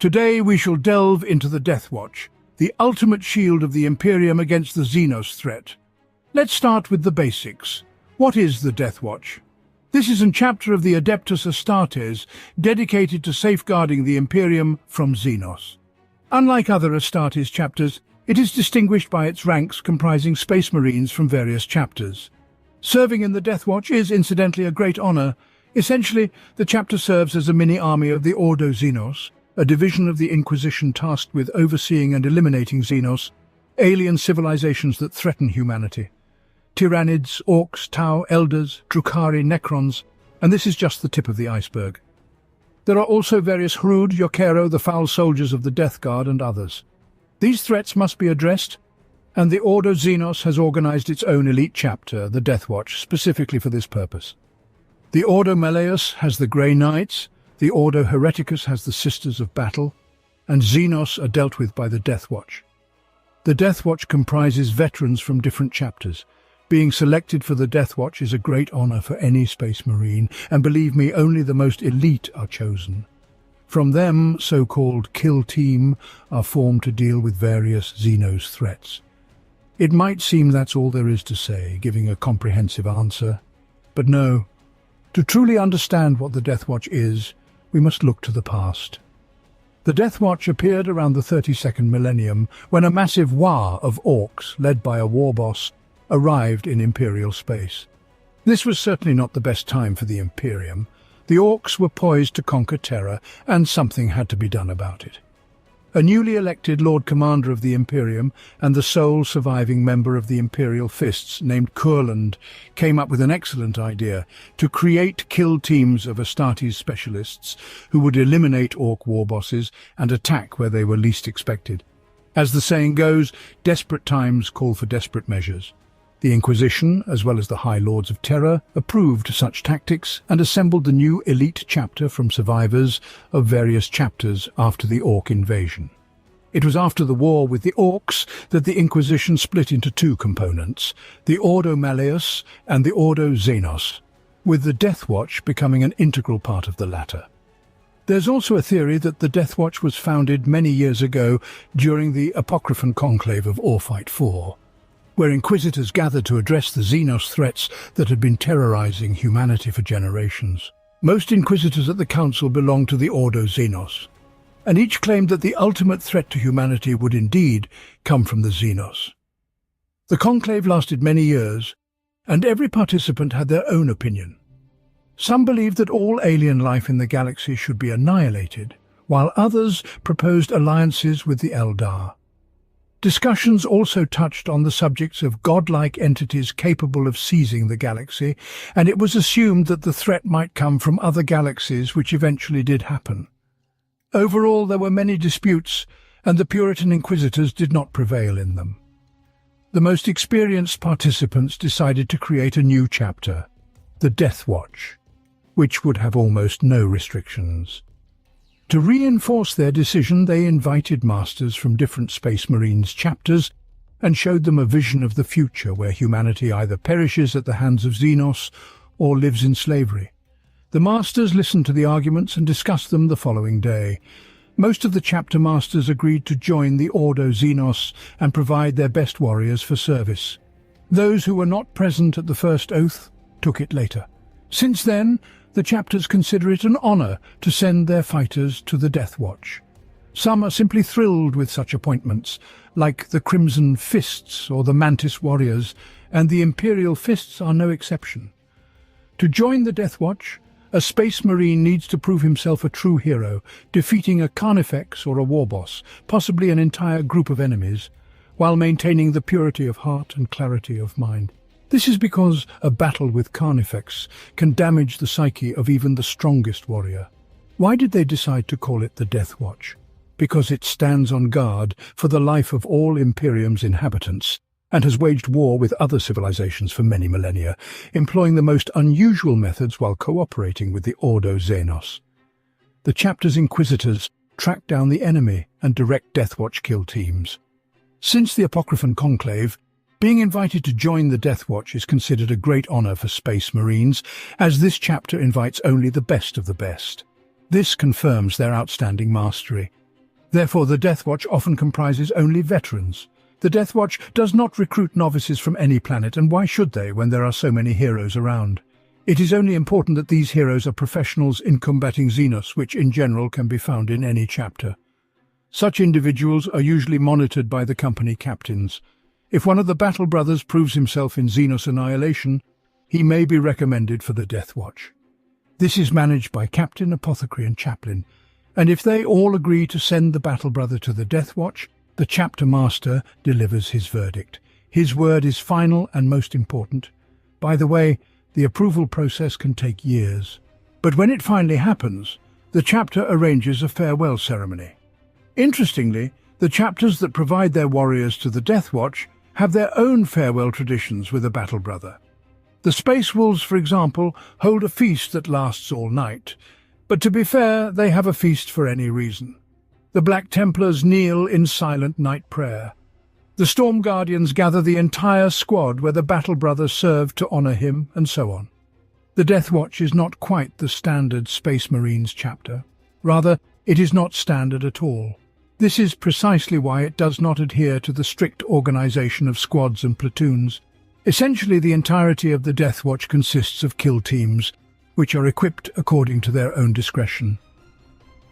Today we shall delve into the Deathwatch, the ultimate shield of the Imperium against the Xenos threat. Let's start with the basics. What is the Deathwatch? This is a chapter of the Adeptus Astartes dedicated to safeguarding the Imperium from Xenos. Unlike other Astartes chapters, it is distinguished by its ranks comprising Space Marines from various chapters. Serving in the Deathwatch is, incidentally, a great honor. Essentially, the chapter serves as a mini-army of the Ordo Xenos, a division of the Inquisition tasked with overseeing and eliminating Xenos, alien civilizations that threaten humanity. Tyrannids, Orcs, Tau, Elders, Drukhari, Necrons, and this is just the tip of the iceberg. There are also various Hrud, Yokero, the foul soldiers of the Death Guard, and others. These threats must be addressed, and the Ordo Xenos has organized its own elite chapter, the Deathwatch, specifically for this purpose. The Ordo Malleus has the Grey Knights, the Ordo Hereticus has the Sisters of Battle, and Xenos are dealt with by the Deathwatch. The Deathwatch comprises veterans from different chapters. Being selected for the Deathwatch is a great honor for any Space Marine, and believe me, only the most elite are chosen. From them, so-called kill team are formed to deal with various Xenos threats. It might seem that's all there is to say, giving a comprehensive answer. But no. To truly understand what the Deathwatch is, we must look to the past. The Deathwatch appeared around the 32nd millennium when a massive war of orcs, led by a war boss, arrived in Imperial space. This was certainly not the best time for the Imperium. The orcs were poised to conquer Terra, and something had to be done about it. A newly elected Lord Commander of the Imperium and the sole surviving member of the Imperial Fists, named Kurland, came up with an excellent idea to create kill teams of Astartes specialists who would eliminate orc war bosses and attack where they were least expected. As the saying goes, desperate times call for desperate measures. The Inquisition, as well as the High Lords of Terra, approved such tactics and assembled the new elite chapter from survivors of various chapters after the Orc invasion. It was after the war with the Orcs that the Inquisition split into two components, the Ordo Malleus and the Ordo Xenos, with the Deathwatch becoming an integral part of the latter. There's also a theory that the Deathwatch was founded many years ago during the Apocryphal Conclave of Orphite IV, where Inquisitors gathered to address the Xenos threats that had been terrorizing humanity for generations. Most Inquisitors at the Council belonged to the Ordo Xenos, and each claimed that the ultimate threat to humanity would indeed come from the Xenos. The conclave lasted many years, and every participant had their own opinion. Some believed that all alien life in the galaxy should be annihilated, while others proposed alliances with the Eldar. Discussions also touched on the subjects of godlike entities capable of seizing the galaxy, and it was assumed that the threat might come from other galaxies, which eventually did happen. Overall, there were many disputes, and the Puritan Inquisitors did not prevail in them. The most experienced participants decided to create a new chapter, the Deathwatch, which would have almost no restrictions. To reinforce their decision, they invited masters from different Space Marines chapters and showed them a vision of the future where humanity either perishes at the hands of Xenos or lives in slavery. The masters listened to the arguments and discussed them the following day. Most of the chapter masters agreed to join the Ordo Xenos and provide their best warriors for service. Those who were not present at the first oath took it later. Since then, the chapters consider it an honor to send their fighters to the Deathwatch. Some are simply thrilled with such appointments, like the Crimson Fists or the Mantis Warriors, and the Imperial Fists are no exception. To join the Deathwatch, a Space Marine needs to prove himself a true hero, defeating a Carnifex or a war boss, possibly an entire group of enemies, while maintaining the purity of heart and clarity of mind. This is because a battle with Carnifex can damage the psyche of even the strongest warrior. Why did they decide to call it the Deathwatch? Because it stands on guard for the life of all Imperium's inhabitants, and has waged war with other civilizations for many millennia, employing the most unusual methods while cooperating with the Ordo Xenos. The chapter's Inquisitors track down the enemy and direct Deathwatch kill teams. Since the Apocryphal Conclave, being invited to join the Deathwatch is considered a great honor for Space Marines, as this chapter invites only the best of the best. This confirms their outstanding mastery. Therefore, the Deathwatch often comprises only veterans. The Deathwatch does not recruit novices from any planet, and why should they when there are so many heroes around? It is only important that these heroes are professionals in combating Xenos, which in general can be found in any chapter. Such individuals are usually monitored by the company captains. If one of the Battle Brothers proves himself in Xenos annihilation, he may be recommended for the Deathwatch. This is managed by Captain, Apothecary and Chaplain, and if they all agree to send the Battle Brother to the Deathwatch, the Chapter Master delivers his verdict. His word is final and most important. By the way, the approval process can take years. But when it finally happens, the chapter arranges a farewell ceremony. Interestingly, the chapters that provide their warriors to the Deathwatch have their own farewell traditions with a Battle Brother. The Space Wolves, for example, hold a feast that lasts all night. But to be fair, they have a feast for any reason. The Black Templars kneel in silent night prayer. The Storm Guardians gather the entire squad where the Battle Brother served to honor him, and so on. The Deathwatch is not quite the standard Space Marines chapter. Rather, it is not standard at all. This is precisely why it does not adhere to the strict organization of squads and platoons. Essentially, the entirety of the Deathwatch consists of kill teams, which are equipped according to their own discretion.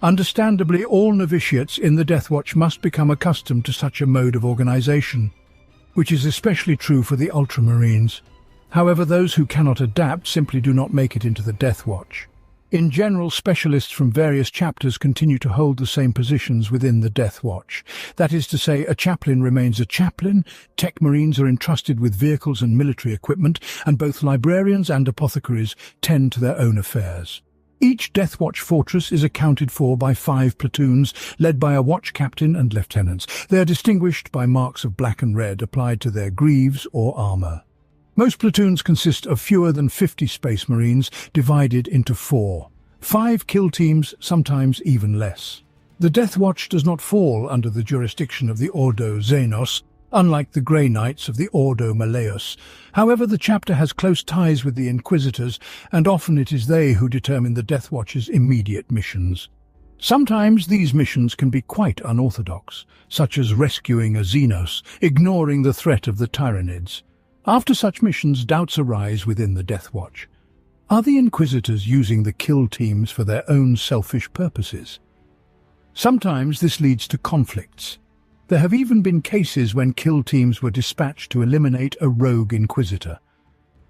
Understandably, all novitiates in the Deathwatch must become accustomed to such a mode of organization, which is especially true for the Ultramarines. However, those who cannot adapt simply do not make it into the Deathwatch. In general, specialists from various chapters continue to hold the same positions within the Deathwatch. That is to say, a chaplain remains a chaplain, tech marines are entrusted with vehicles and military equipment, and both librarians and apothecaries tend to their own affairs. Each Deathwatch fortress is accounted for by 5 platoons, led by a watch captain and lieutenants. They are distinguished by marks of black and red applied to their greaves or armor. Most platoons consist of fewer than 50 Space Marines, divided into 4. 5 kill teams, sometimes even less. The Deathwatch does not fall under the jurisdiction of the Ordo Xenos, unlike the Grey Knights of the Ordo Malleus. However, the chapter has close ties with the Inquisitors, and often it is they who determine the Deathwatch's immediate missions. Sometimes these missions can be quite unorthodox, such as rescuing a Xenos, ignoring the threat of the Tyranids. After such missions, doubts arise within the Deathwatch. Are the Inquisitors using the kill teams for their own selfish purposes? Sometimes this leads to conflicts. There have even been cases when kill teams were dispatched to eliminate a rogue Inquisitor.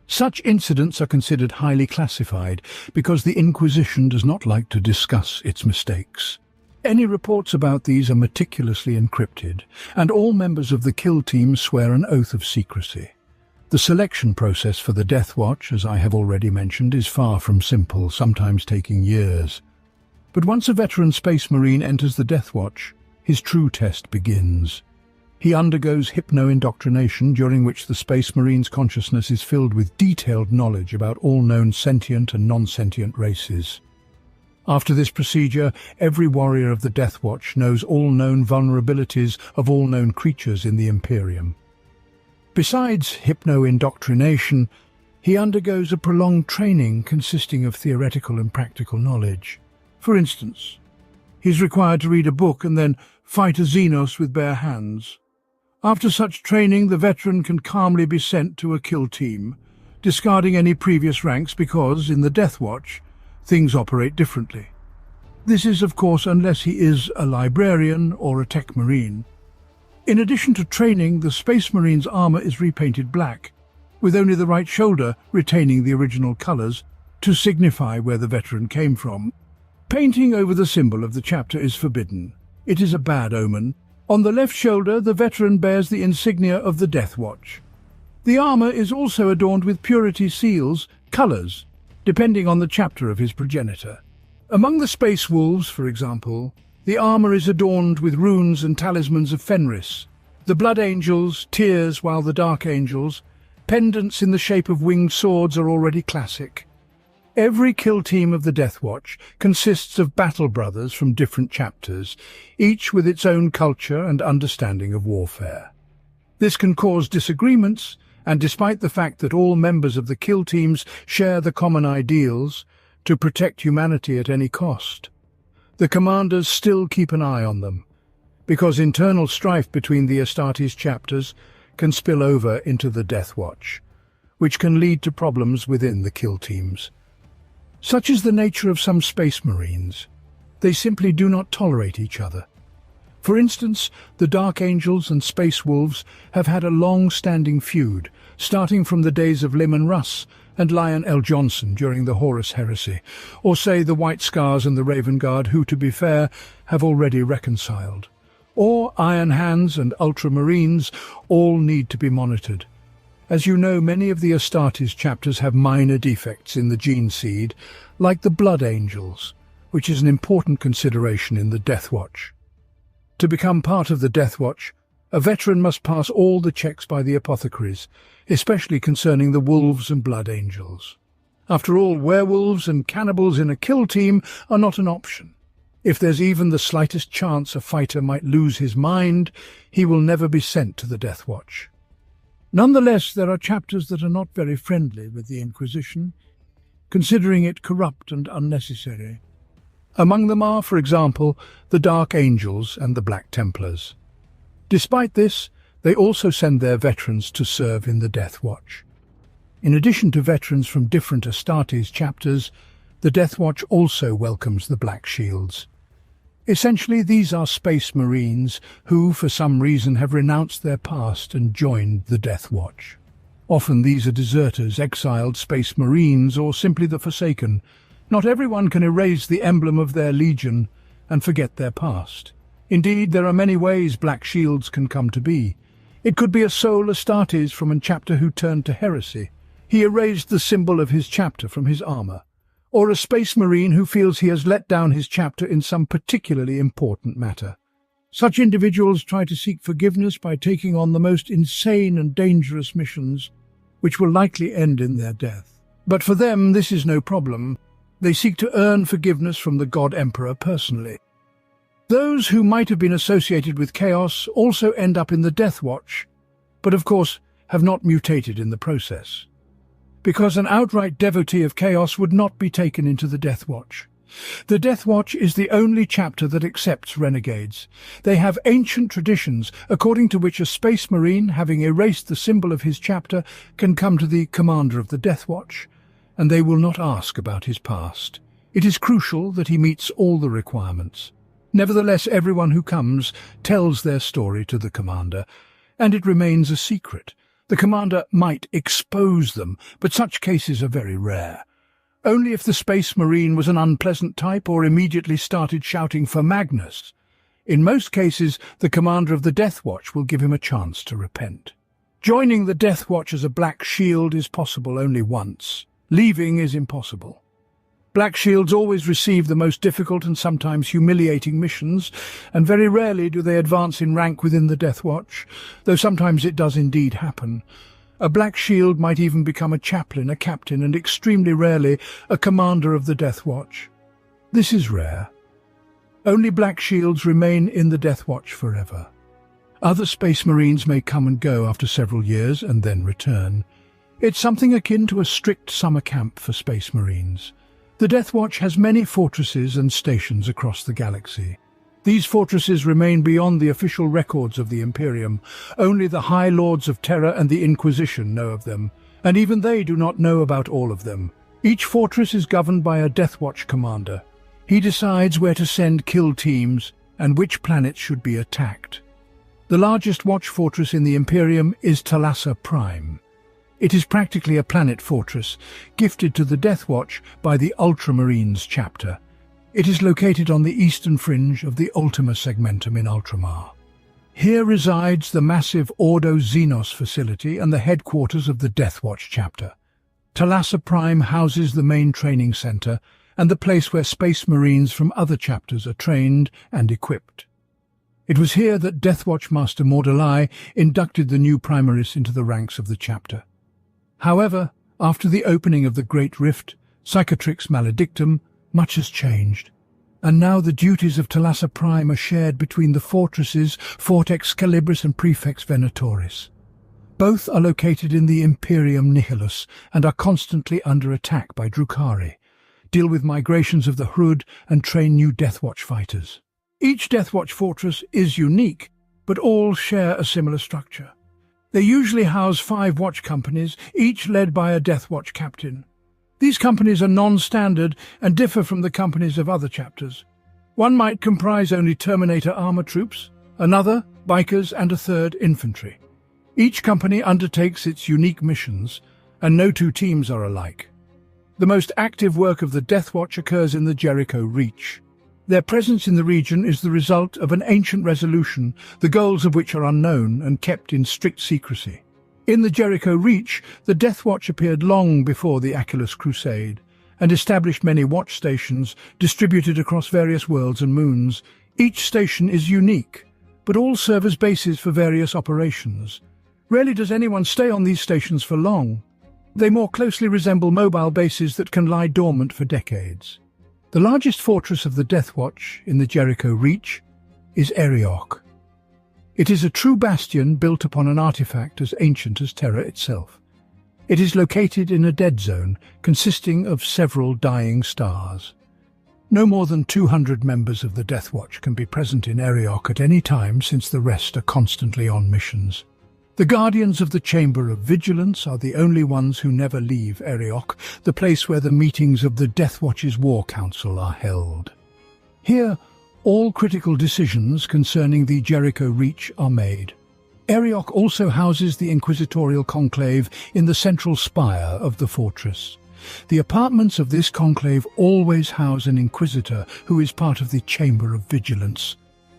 Such incidents are considered highly classified because the Inquisition does not like to discuss its mistakes. Any reports about these are meticulously encrypted, and all members of the kill team swear an oath of secrecy. The selection process for the Deathwatch, as I have already mentioned, is far from simple, sometimes taking years. But once a veteran Space Marine enters the Deathwatch, his true test begins. He undergoes hypno-indoctrination, during which the Space Marine's consciousness is filled with detailed knowledge about all known sentient and non-sentient races. After this procedure, every warrior of the Deathwatch knows all known vulnerabilities of all known creatures in the Imperium. Besides hypno-indoctrination, he undergoes a prolonged training consisting of theoretical and practical knowledge. For instance, he is required to read a book and then fight a Xenos with bare hands. After such training, the veteran can calmly be sent to a kill team, discarding any previous ranks because, in the Deathwatch, things operate differently. This is, of course, unless he is a librarian or a tech marine. In addition to training, the Space Marine's armor is repainted black, with only the right shoulder retaining the original colors to signify where the veteran came from. Painting over the symbol of the chapter is forbidden. It is a bad omen. On the left shoulder, the veteran bears the insignia of the Deathwatch. The armor is also adorned with purity seals, colors, depending on the chapter of his progenitor. Among the Space Wolves, for example, the armor is adorned with runes and talismans of Fenris, the Blood Angels, tears, while the Dark Angels, pendants in the shape of winged swords, are already classic. Every kill team of the Deathwatch consists of Battle Brothers from different chapters, each with its own culture and understanding of warfare. This can cause disagreements, and despite the fact that all members of the kill teams share the common ideals to protect humanity at any cost, the commanders still keep an eye on them, because internal strife between the Astartes chapters can spill over into the Deathwatch, which can lead to problems within the kill teams. Such is the nature of some space marines. They simply do not tolerate each other. For instance, the Dark Angels and Space Wolves have had a long-standing feud, starting from the days of Lyman Russ and Lion L. Johnson during the Horus Heresy, or say the White Scars and the Raven Guard, who, to be fair, have already reconciled. Or Iron Hands and Ultramarines all need to be monitored. As you know, many of the Astartes chapters have minor defects in the gene seed, like the Blood Angels, which is an important consideration in the Deathwatch. To become part of the Deathwatch, a veteran must pass all the checks by the apothecaries, especially concerning the Wolves and Blood Angels. After all, werewolves and cannibals in a kill team are not an option. If there's even the slightest chance a fighter might lose his mind, he will never be sent to the Deathwatch. Nonetheless, there are chapters that are not very friendly with the Inquisition, considering it corrupt and unnecessary. Among them are, for example, the Dark Angels and the Black Templars. Despite this, they also send their veterans to serve in the Deathwatch. In addition to veterans from different Astartes chapters, the Deathwatch also welcomes the Black Shields. Essentially, these are space marines who, for some reason, have renounced their past and joined the Deathwatch. Often these are deserters, exiled space marines, or simply the Forsaken. Not everyone can erase the emblem of their legion and forget their past. Indeed, there are many ways Black Shields can come to be. It could be a soul Astartes from a chapter who turned to heresy. He erased the symbol of his chapter from his armor. Or a space marine who feels he has let down his chapter in some particularly important matter. Such individuals try to seek forgiveness by taking on the most insane and dangerous missions, which will likely end in their death. But for them, this is no problem. They seek to earn forgiveness from the God Emperor personally. Those who might have been associated with chaos also end up in the Deathwatch, but of course have not mutated in the process. Because an outright devotee of chaos would not be taken into the Deathwatch. The Deathwatch is the only chapter that accepts renegades. They have ancient traditions according to which a space marine, having erased the symbol of his chapter, can come to the commander of the Deathwatch, and they will not ask about his past. It is crucial that he meets all the requirements. Nevertheless, everyone who comes tells their story to the commander, and it remains a secret. The commander might expose them, but such cases are very rare. Only if the space marine was an unpleasant type or immediately started shouting for Magnus. In most cases, the commander of the Deathwatch will give him a chance to repent. Joining the Deathwatch as a Black Shield is possible only once. Leaving is impossible. Black Shields always receive the most difficult and sometimes humiliating missions, and very rarely do they advance in rank within the Deathwatch, though sometimes it does indeed happen. A Black Shield might even become a chaplain, a captain, and extremely rarely a commander of the Deathwatch. This is rare. Only Black Shields remain in the Deathwatch forever. Other Space Marines may come and go after several years and then return. It's something akin to a strict summer camp for Space Marines. The Deathwatch has many fortresses and stations across the galaxy. These fortresses remain beyond the official records of the Imperium. Only the High Lords of Terror and the Inquisition know of them, and even they do not know about all of them. Each fortress is governed by a Deathwatch commander. He decides where to send kill teams and which planets should be attacked. The largest watch fortress in the Imperium is Thalassa Prime. It is practically a planet fortress, gifted to the Deathwatch by the Ultramarines chapter. It is located on the eastern fringe of the Ultima Segmentum in Ultramar. Here resides the massive Ordo Xenos facility and the headquarters of the Deathwatch chapter. Thalassa Prime houses the main training center and the place where Space Marines from other chapters are trained and equipped. It was here that Deathwatch Master Mordalai inducted the new Primaris into the ranks of the chapter. However, after the opening of the Great Rift, Cicatrix Maledictum, much has changed, and now the duties of Thalassa Prime are shared between the fortresses Fort Excalibris and Prefex Venatoris. Both are located in the Imperium Nihilus and are constantly under attack by Drukhari, deal with migrations of the Hrud and train new Deathwatch fighters. Each Deathwatch fortress is unique, but all share a similar structure. They usually house 5 watch companies, each led by a Deathwatch captain. These companies are non-standard and differ from the companies of other chapters. One might comprise only Terminator armor troops, another, bikers, and a third, infantry. Each company undertakes its unique missions, and no two teams are alike. The most active work of the Deathwatch occurs in the Jericho Reach. Their presence in the region is the result of an ancient resolution, the goals of which are unknown and kept in strict secrecy. In the Jericho Reach, the Deathwatch appeared long before the Achilles Crusade, and established many watch stations distributed across various worlds and moons. Each station is unique, but all serve as bases for various operations. Rarely does anyone stay on these stations for long. They more closely resemble mobile bases that can lie dormant for decades. The largest fortress of the Deathwatch in the Jericho Reach is Arioch. It is a true bastion built upon an artifact as ancient as Terra itself. It is located in a dead zone consisting of several dying stars. No more than 200 members of the Deathwatch can be present in Arioch at any time, since the rest are constantly on missions. The Guardians of the Chamber of Vigilance are the only ones who never leave Arioch, the place where the meetings of the Deathwatch's War Council are held. Here, all critical decisions concerning the Jericho Reach are made. Arioch also houses the Inquisitorial Conclave in the central spire of the fortress. The apartments of this conclave always house an Inquisitor who is part of the Chamber of Vigilance.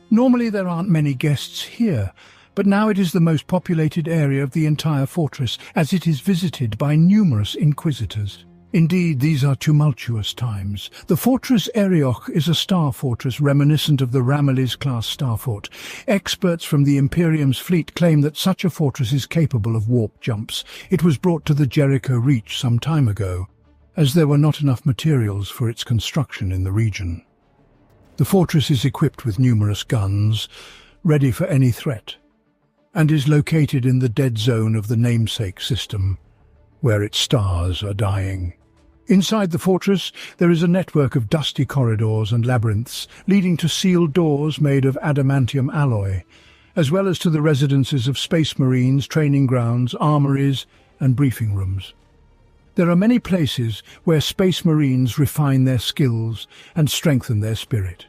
Normally there aren't many guests here, but now it is the most populated area of the entire fortress, as it is visited by numerous Inquisitors. Indeed, these are tumultuous times. The fortress Arioch is a star fortress reminiscent of the Ramillies-class starfort. Experts from the Imperium's fleet claim that such a fortress is capable of warp jumps. It was brought to the Jericho Reach some time ago, as there were not enough materials for its construction in the region. The fortress is equipped with numerous guns, ready for any threat, and is located in the dead zone of the namesake system, where its stars are dying. Inside the fortress, there is a network of dusty corridors and labyrinths, leading to sealed doors made of adamantium alloy, as well as to the residences of space marines, training grounds, armories, and briefing rooms. There are many places where space marines refine their skills and strengthen their spirit.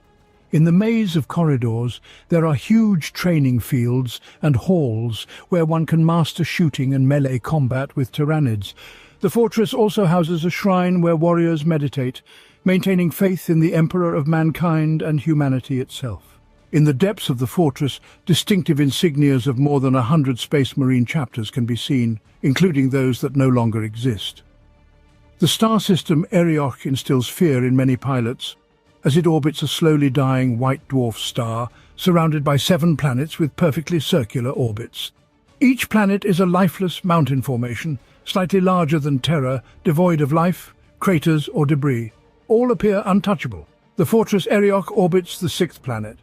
In the maze of corridors, there are huge training fields and halls where one can master shooting and melee combat with tyrannids. The fortress also houses a shrine where warriors meditate, maintaining faith in the Emperor of mankind and humanity itself. In the depths of the fortress, distinctive insignias of more than 100 Space Marine chapters can be seen, including those that no longer exist. The star system Arioch instills fear in many pilots, as it orbits a slowly dying white dwarf star surrounded by 7 planets with perfectly circular orbits. Each planet is a lifeless mountain formation, slightly larger than Terra, devoid of life, craters or debris. All appear untouchable. The fortress Arioch orbits the 6th planet.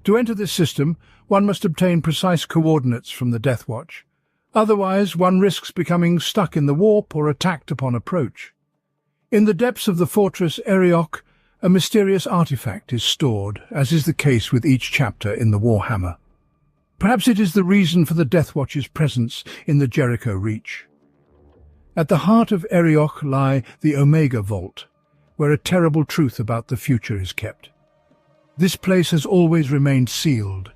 To enter this system, one must obtain precise coordinates from the Deathwatch. Otherwise, one risks becoming stuck in the warp or attacked upon approach. In the depths of the fortress Arioch, a mysterious artifact is stored, as is the case with each chapter in the Warhammer. Perhaps it is the reason for the Deathwatch's presence in the Jericho Reach. At the heart of Arioch lie the Omega Vault, where a terrible truth about the future is kept. This place has always remained sealed,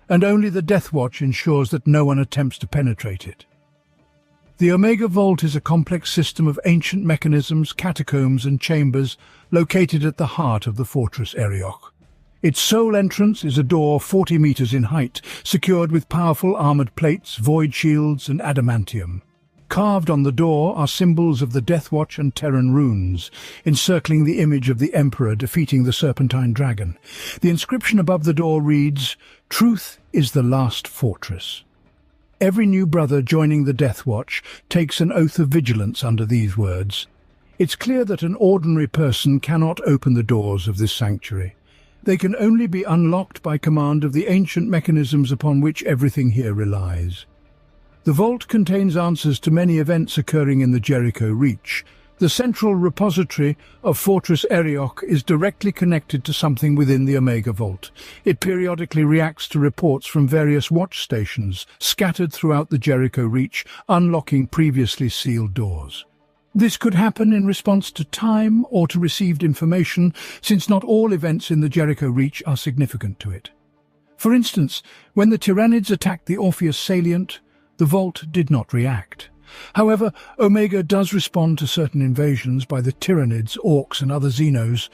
and only the Deathwatch ensures that no one attempts to penetrate it. The Omega Vault is a complex system of ancient mechanisms, catacombs and chambers located at the heart of the fortress Arioch. Its sole entrance is a door 40 meters in height, secured with powerful armored plates, void shields and adamantium. Carved on the door are symbols of the Deathwatch and Terran runes, encircling the image of the Emperor defeating the Serpentine Dragon. The inscription above the door reads, "Truth is the last fortress." Every new brother joining the Deathwatch takes an oath of vigilance under these words. It's clear that an ordinary person cannot open the doors of this sanctuary. They can only be unlocked by command of the ancient mechanisms upon which everything here relies. The vault contains answers to many events occurring in the Jericho Reach, The central repository of Fortress Eriok is directly connected to something within the Omega Vault. It periodically reacts to reports from various watch stations scattered throughout the Jericho Reach, unlocking previously sealed doors. This could happen in response to time or to received information, since not all events in the Jericho Reach are significant to it. For instance, when the Tyranids attacked the Orpheus salient, the Vault did not react. However, Omega does respond to certain invasions by the Tyranids, Orcs and other Xenos.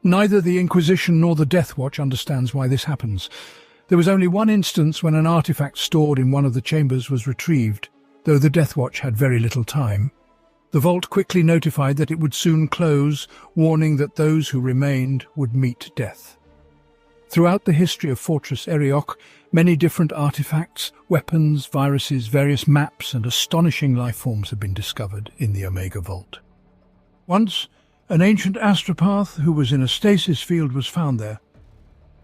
Neither the Inquisition nor the Deathwatch understands why this happens. There was only one instance when an artifact stored in one of the chambers was retrieved, though the Deathwatch had very little time. The Vault quickly notified that it would soon close, warning that those who remained would meet death. Throughout the history of Fortress Eriok, many different artifacts, weapons, viruses, various maps and astonishing lifeforms have been discovered in the Omega Vault. Once, an ancient astropath who was in a stasis field was found there.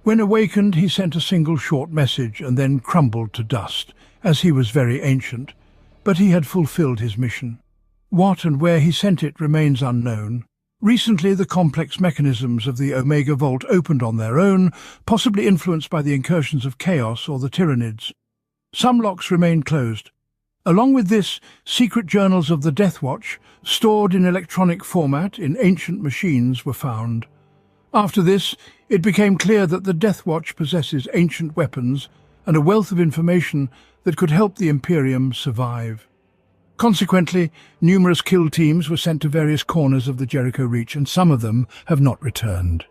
When awakened, he sent a single short message and then crumbled to dust, as he was very ancient, but he had fulfilled his mission. What and where he sent it remains unknown. Recently, the complex mechanisms of the Omega Vault opened on their own, possibly influenced by the incursions of Chaos or the Tyranids. Some locks remain closed. Along with this, secret journals of the Deathwatch, stored in electronic format in ancient machines, were found. After this, it became clear that the Deathwatch possesses ancient weapons and a wealth of information that could help the Imperium survive. Consequently, numerous kill teams were sent to various corners of the Jericho Reach, and some of them have not returned.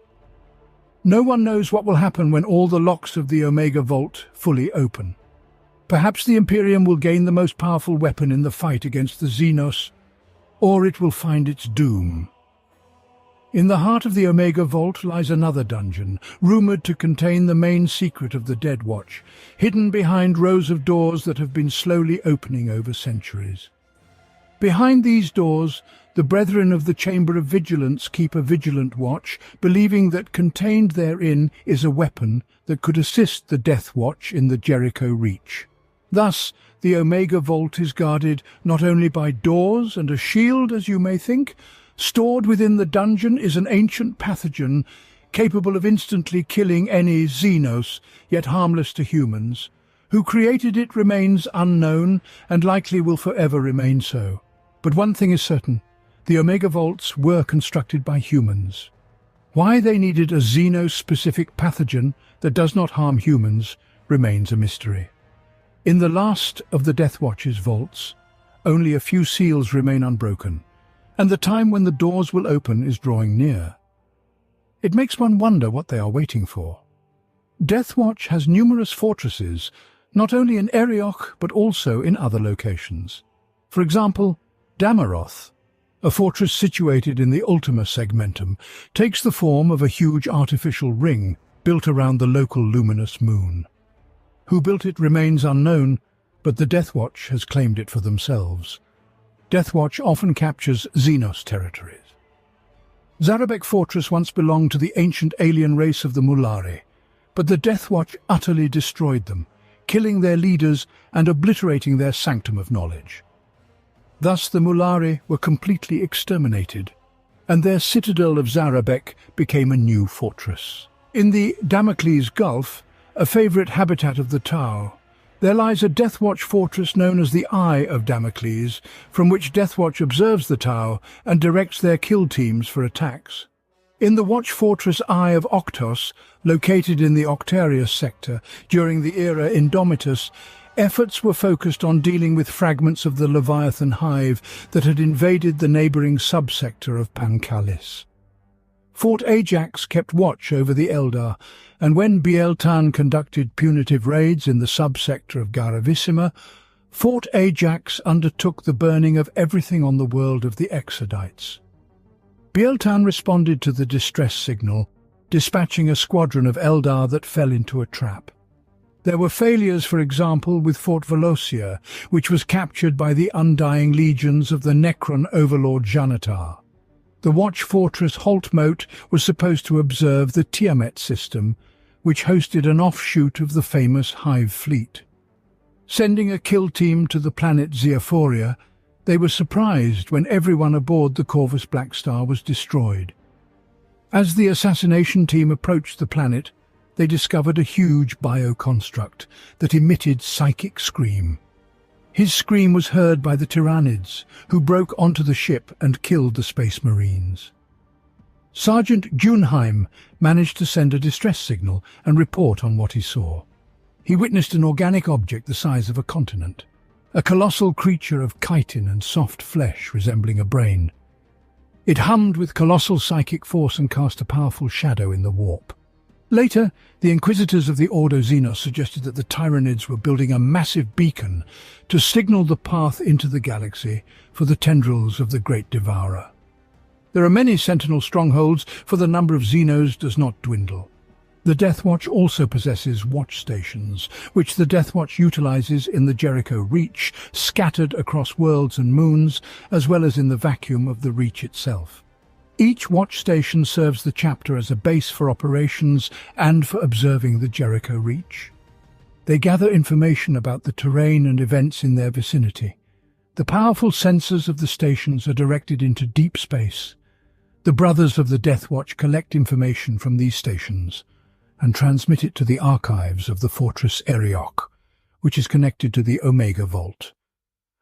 No one knows what will happen when all the locks of the Omega Vault fully open. Perhaps the Imperium will gain the most powerful weapon in the fight against the Xenos, or it will find its doom. In the heart of the Omega Vault lies another dungeon, rumoured to contain the main secret of the Deathwatch, hidden behind rows of doors that have been slowly opening over centuries. Behind these doors, the Brethren of the Chamber of Vigilance keep a vigilant watch, believing that contained therein is a weapon that could assist the Deathwatch in the Jericho Reach. Thus, the Omega Vault is guarded not only by doors and a shield, as you may think. Stored within the dungeon is an ancient pathogen capable of instantly killing any Xenos, yet harmless to humans. Who created it remains unknown and likely will forever remain so. But one thing is certain, the Omega Vaults were constructed by humans. Why they needed a Xeno-specific pathogen that does not harm humans remains a mystery. In the last of the Deathwatch's vaults, only a few seals remain unbroken, and the time when the doors will open is drawing near. It makes one wonder what they are waiting for. Deathwatch has numerous fortresses, not only in Eriok but also in other locations. For example, Damaroth, a fortress situated in the Ultima segmentum, takes the form of a huge artificial ring built around the local luminous moon. Who built it remains unknown, but the Deathwatch has claimed it for themselves. Deathwatch often captures Xenos territories. Zarabek Fortress once belonged to the ancient alien race of the Mulari, but the Deathwatch utterly destroyed them, killing their leaders and obliterating their sanctum of knowledge. Thus the Mulari were completely exterminated, and their citadel of Zarabek became a new fortress. In the Damocles Gulf, a favourite habitat of the Tau, there lies a Deathwatch fortress known as the Eye of Damocles, from which Deathwatch observes the Tau and directs their kill teams for attacks. In the Watch Fortress Eye of Octos, located in the Octarius sector, during the era Indomitus, efforts were focused on dealing with fragments of the Leviathan hive that had invaded the neighbouring subsector of Pancalis. Fort Ajax kept watch over the Eldar, and when Bieltan conducted punitive raids in the subsector of Garavissima, Fort Ajax undertook the burning of everything on the world of the Exodites. Bieltan responded to the distress signal, dispatching a squadron of Eldar that fell into a trap. There were failures, for example, with Fort Velocia, which was captured by the undying legions of the Necron overlord Janitar. The Watch Fortress Holtmote was supposed to observe the Tiamat system, which hosted an offshoot of the famous Hive fleet. Sending a kill team to the planet Zeophoria, They were surprised when everyone aboard the Corvus Black Star was destroyed. As the assassination team approached the planet, they discovered a huge bioconstruct that emitted psychic scream. His scream was heard by the Tyrannids, who broke onto the ship and killed the Space Marines. Sergeant Junheim managed to send a distress signal and report on what he saw. He witnessed an organic object the size of a continent, a colossal creature of chitin and soft flesh resembling a brain. It hummed with colossal psychic force and cast a powerful shadow in the warp. Later, the Inquisitors of the Ordo Xenos suggested that the Tyrannids were building a massive beacon to signal the path into the galaxy for the tendrils of the Great Devourer. There are many Sentinel strongholds, for the number of Xenos does not dwindle. The Deathwatch also possesses watch stations, which the Deathwatch utilizes in the Jericho Reach, scattered across worlds and moons, as well as in the vacuum of the Reach itself. Each watch station serves the chapter as a base for operations and for observing the Jericho Reach. They gather information about the terrain and events in their vicinity. The powerful sensors of the stations are directed into deep space. The Brothers of the Deathwatch collect information from these stations and transmit it to the archives of the Fortress Eriok, which is connected to the Omega Vault.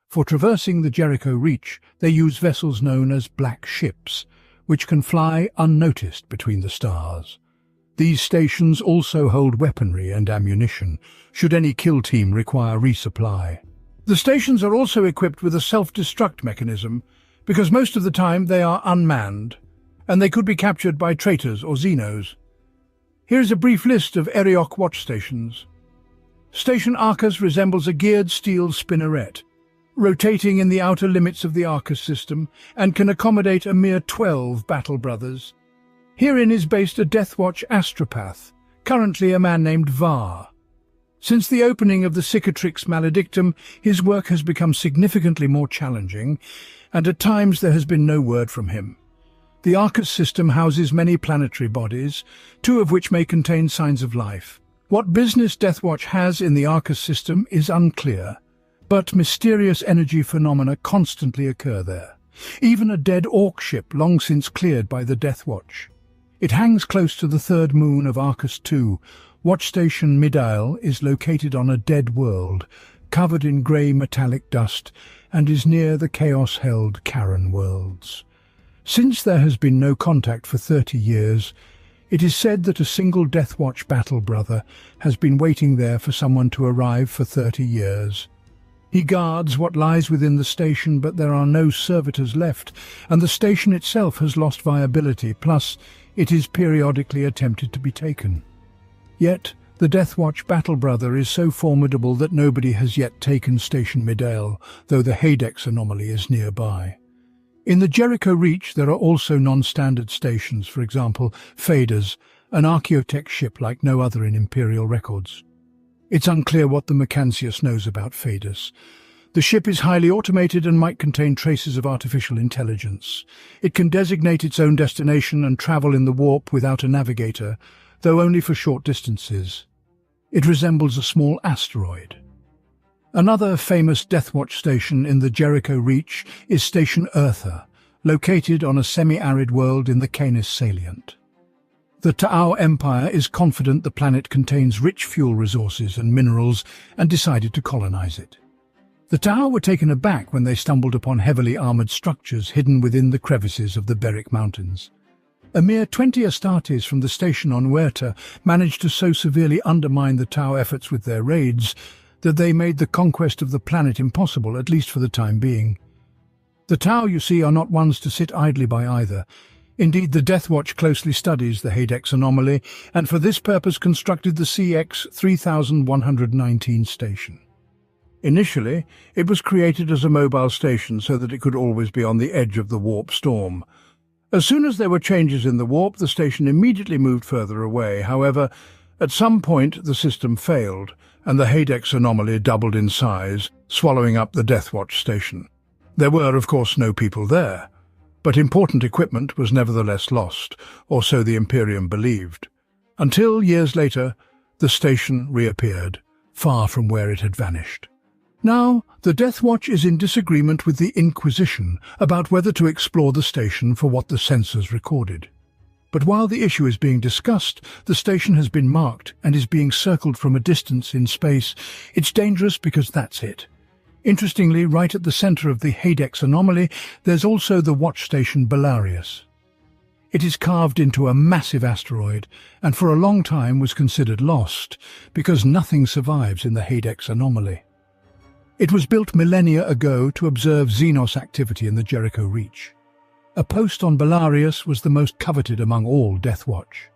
For traversing the Jericho Reach, they use vessels known as black ships, which can fly unnoticed between the stars. These stations also hold weaponry and ammunition, should any kill team require resupply. The stations are also equipped with a self-destruct mechanism, because most of the time they are unmanned, and they could be captured by traitors or Xenos. Here is a brief list of Eriok watch stations. Station Arcus resembles a geared steel spinneret, rotating in the outer limits of the Arcus system, and can accommodate a mere 12 Battle Brothers. Herein is based a Deathwatch astropath, currently a man named Var. Since the opening of the Cicatrix Maledictum, his work has become significantly more challenging, and at times there has been no word from him. The Arcus system houses many planetary bodies, 2 of which may contain signs of life. What business Deathwatch has in the Arcus system is unclear, but mysterious energy phenomena constantly occur there. Even a dead Orc ship long since cleared by the Deathwatch. It hangs close to the 3rd moon of Arcus II. Watch Station Midail is located on a dead world, covered in grey metallic dust, and is near the chaos-held Charon worlds. Since there has been no contact for 30 years, it is said that a single Deathwatch battle brother has been waiting there for someone to arrive for 30 years. He guards what lies within the station, but there are no servitors left, and the station itself has lost viability, plus it is periodically attempted to be taken. Yet, the Deathwatch battle brother is so formidable that nobody has yet taken Station Midail, though the Haydex anomaly is nearby. In the Jericho Reach there are also non-standard stations, for example, Phaedus, an archaeotech ship like no other in Imperial records. It's unclear what the Mercantius knows about Phaedus. The ship is highly automated and might contain traces of artificial intelligence. It can designate its own destination and travel in the warp without a navigator, though only for short distances. It resembles a small asteroid. Another famous Deathwatch station in the Jericho Reach is Station Eartha, located on a semi-arid world in the Canis Salient. The Ta'au Empire is confident the planet contains rich fuel resources and minerals and decided to colonize it. The Ta'au were taken aback when they stumbled upon heavily armored structures hidden within the crevices of the Beric Mountains. A mere 20 Astartes from the station on Huerta managed to so severely undermine the Ta'au efforts with their raids that they made the conquest of the planet impossible, at least for the time being. The Ta'au, you see, are not ones to sit idly by either. Indeed, the Deathwatch closely studies the Haydex anomaly, and for this purpose constructed the CX 3119 station. Initially, it was created as a mobile station so that it could always be on the edge of the warp storm. As soon as there were changes in the warp, the station immediately moved further away. However, at some point the system failed, and the Haydex anomaly doubled in size, swallowing up the Deathwatch station. There were, of course, no people there, but important equipment was nevertheless lost, or so the Imperium believed. Until, years later, the station reappeared, far from where it had vanished. Now, the Deathwatch is in disagreement with the Inquisition about whether to explore the station for what the sensors recorded. But while the issue is being discussed, the station has been marked and is being circled from a distance in space. It's dangerous because that's it. Interestingly, right at the center of the Hadex anomaly, there's also the watch station Belarius. It is carved into a massive asteroid, and for a long time was considered lost, because nothing survives in the Hadex anomaly. It was built millennia ago to observe Xenos activity in the Jericho Reach. A post on Belarius was the most coveted among all Deathwatch.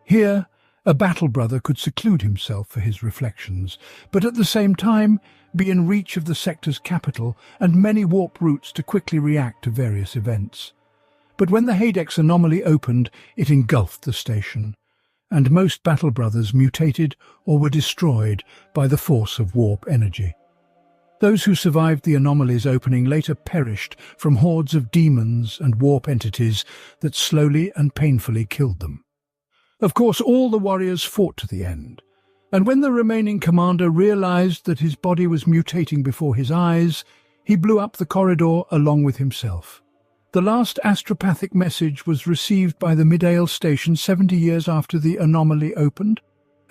Here, a battle brother could seclude himself for his reflections, but at the same time be in reach of the sector's capital and many warp routes to quickly react to various events. But when the Hadex anomaly opened, it engulfed the station, and most battle brothers mutated or were destroyed by the force of warp energy. Those who survived the anomaly's opening later perished from hordes of demons and warp entities that slowly and painfully killed them. Of course, all the warriors fought to the end, and when the remaining commander realized that his body was mutating before his eyes, he blew up the corridor along with himself. The last astropathic message was received by the Midale station 70 years after the anomaly opened,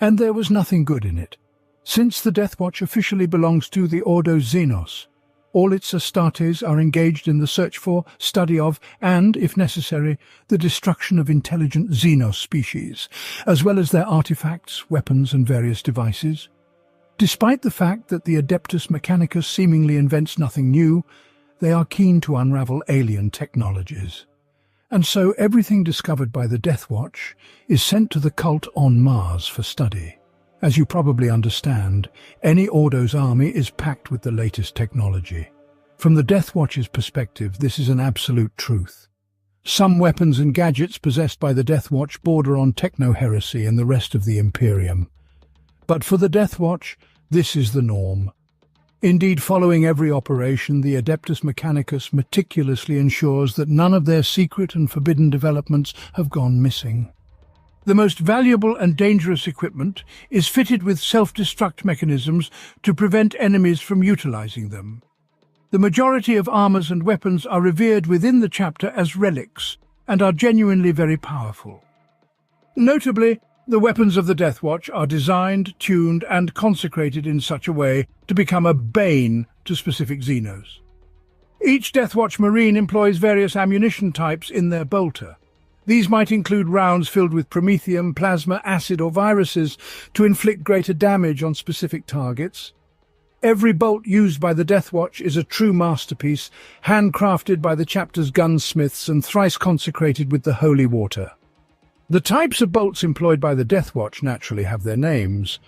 and there was nothing good in it. Since the Deathwatch officially belongs to the Ordo Xenos, all its Astartes are engaged in the search for, study of, and, if necessary, the destruction of intelligent Xenos species, as well as their artifacts, weapons, and various devices. Despite the fact that the Adeptus Mechanicus seemingly invents nothing new, they are keen to unravel alien technologies. And so everything discovered by the Deathwatch is sent to the cult on Mars for study. As you probably understand, any Ordo's army is packed with the latest technology. From the Deathwatch's perspective, this is an absolute truth. Some weapons and gadgets possessed by the Deathwatch border on techno-heresy and the rest of the Imperium. But for the Deathwatch, this is the norm. Indeed, following every operation, the Adeptus Mechanicus meticulously ensures that none of their secret and forbidden developments have gone missing. The most valuable and dangerous equipment is fitted with self-destruct mechanisms to prevent enemies from utilizing them. The majority of armors and weapons are revered within the chapter as relics and are genuinely very powerful. Notably, the weapons of the Deathwatch are designed, tuned, and consecrated in such a way to become a bane to specific Xenos. Each Deathwatch Marine employs various ammunition types in their bolter. These might include rounds filled with promethium, plasma, acid, or viruses to inflict greater damage on specific targets. Every bolt used by the Deathwatch is a true masterpiece, handcrafted by the chapter's gunsmiths and thrice consecrated with the holy water. The types of bolts employed by the Deathwatch naturally have their names.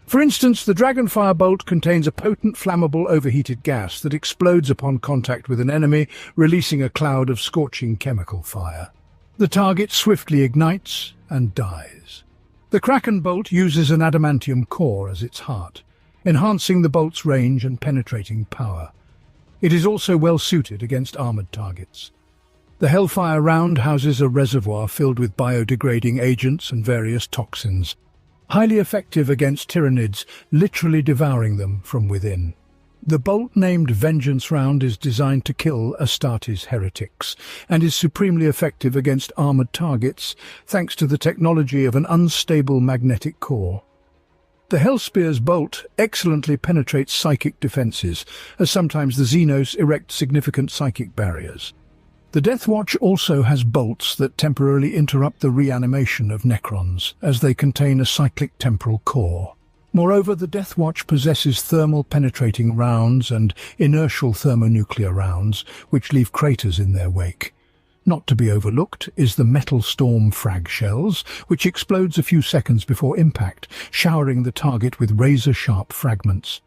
For instance, the Dragonfire bolt contains a potent flammable overheated gas that explodes upon contact with an enemy, releasing a cloud of scorching chemical fire. The target swiftly ignites and dies. The Kraken bolt uses an adamantium core as its heart, enhancing the bolt's range and penetrating power. It is also well suited against armored targets. The Hellfire round houses a reservoir filled with biodegrading agents and various toxins, highly effective against Tyranids, literally devouring them from within. The bolt named Vengeance round is designed to kill Astartes heretics and is supremely effective against armored targets thanks to the technology of an unstable magnetic core. The Hellspear's bolt excellently penetrates psychic defenses, as sometimes the Xenos erect significant psychic barriers. The Deathwatch also has bolts that temporarily interrupt the reanimation of Necrons, as they contain a cyclic temporal core. Moreover, the Deathwatch possesses thermal-penetrating rounds and inertial thermonuclear rounds, which leave craters in their wake. Not to be overlooked is the Metal Storm frag shells, which explodes a few seconds before impact, showering the target with razor-sharp fragments.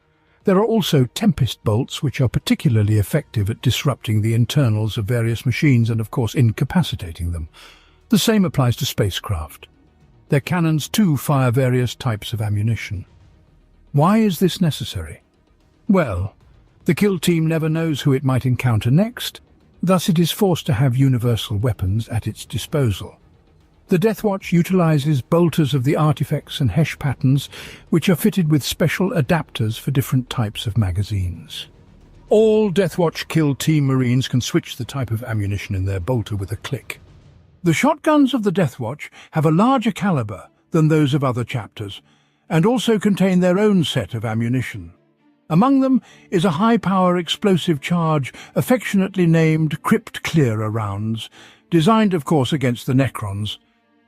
There are also Tempest bolts, which are particularly effective at disrupting the internals of various machines and, of course, incapacitating them. The same applies to spacecraft. Their cannons too fire various types of ammunition. Why is this necessary? Well, the kill team never knows who it might encounter next, thus it is forced to have universal weapons at its disposal. The Deathwatch utilizes bolters of the artifacts and Hesh patterns, which are fitted with special adapters for different types of magazines. All Deathwatch Kill Team Marines can switch the type of ammunition in their bolter with a click. The shotguns of the Deathwatch have a larger caliber than those of other chapters, and also contain their own set of ammunition. Among them is a high-power explosive charge affectionately named Crypt Clearer rounds, designed of course against the Necrons.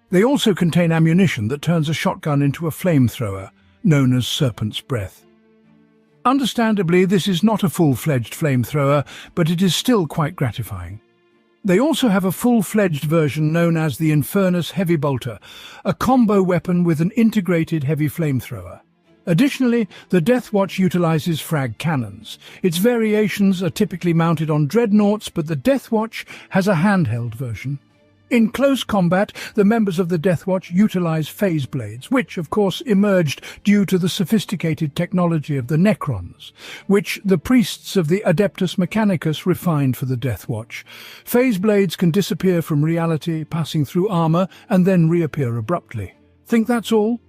They also contain ammunition that turns a shotgun into a flamethrower, known as Serpent's Breath. Understandably, this is not a full-fledged flamethrower, but it is still quite gratifying. They also have a full-fledged version known as the Infernus Heavy Bolter, a combo weapon with an integrated heavy flamethrower. Additionally, the Deathwatch utilizes frag cannons. Its variations are typically mounted on dreadnoughts, but the Deathwatch has a handheld version. In close combat, the members of the Deathwatch utilize phase blades, which, of course, emerged due to the sophisticated technology of the Necrons, which the priests of the Adeptus Mechanicus refined for the Deathwatch. Phase blades can disappear from reality, passing through armor, and then reappear abruptly. Think that's all?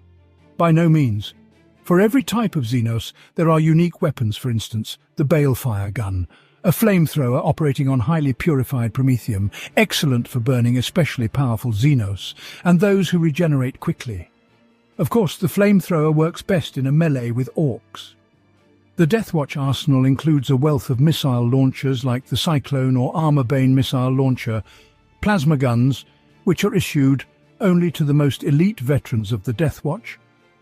By no means. For every type of Xenos, there are unique weapons. For instance, the Balefire gun, a flamethrower operating on highly purified promethium, excellent for burning especially powerful Xenos, and those who regenerate quickly. Of course, the flamethrower works best in a melee with orcs. The Deathwatch arsenal includes a wealth of missile launchers like the Cyclone or Armorbane missile launcher, plasma guns, which are issued only to the most elite veterans of the Deathwatch,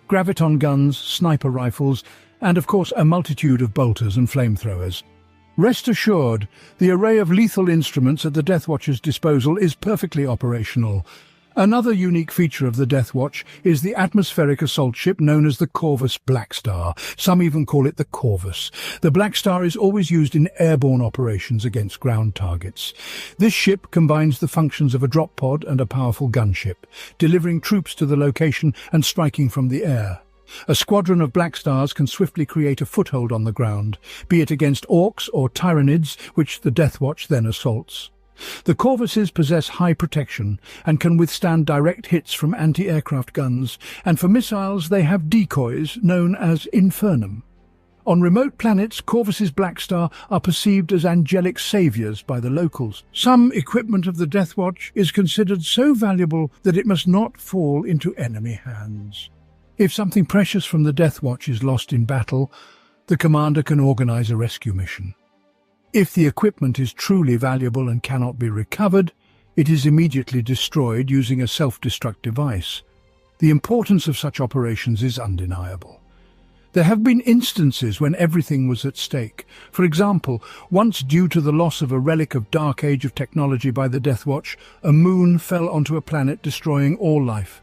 graviton guns, sniper rifles, and of course a multitude of bolters and flamethrowers. Rest assured, the array of lethal instruments at the Deathwatch's disposal is perfectly operational. Another unique feature of the Deathwatch is the atmospheric assault ship known as the Corvus Blackstar. Some even call it the Corvus. The Blackstar is always used in airborne operations against ground targets. This ship combines the functions of a drop pod and a powerful gunship, delivering troops to the location and striking from the air. A squadron of Blackstars can swiftly create a foothold on the ground, be it against orcs or tyrannids, which the Deathwatch then assaults. The Corvuses possess high protection and can withstand direct hits from anti-aircraft guns, and for missiles they have decoys known as Infernum. On remote planets, Corvus's Blackstar are perceived as angelic saviors by the locals. Some equipment of the Deathwatch is considered so valuable that it must not fall into enemy hands. If something precious from the Deathwatch is lost in battle, the commander can organize a rescue mission. If the equipment is truly valuable and cannot be recovered, it is immediately destroyed using a self-destruct device. The importance of such operations is undeniable. There have been instances when everything was at stake. For example, once due to the loss of a relic of Dark Age of technology by the Deathwatch, a moon fell onto a planet, destroying all life.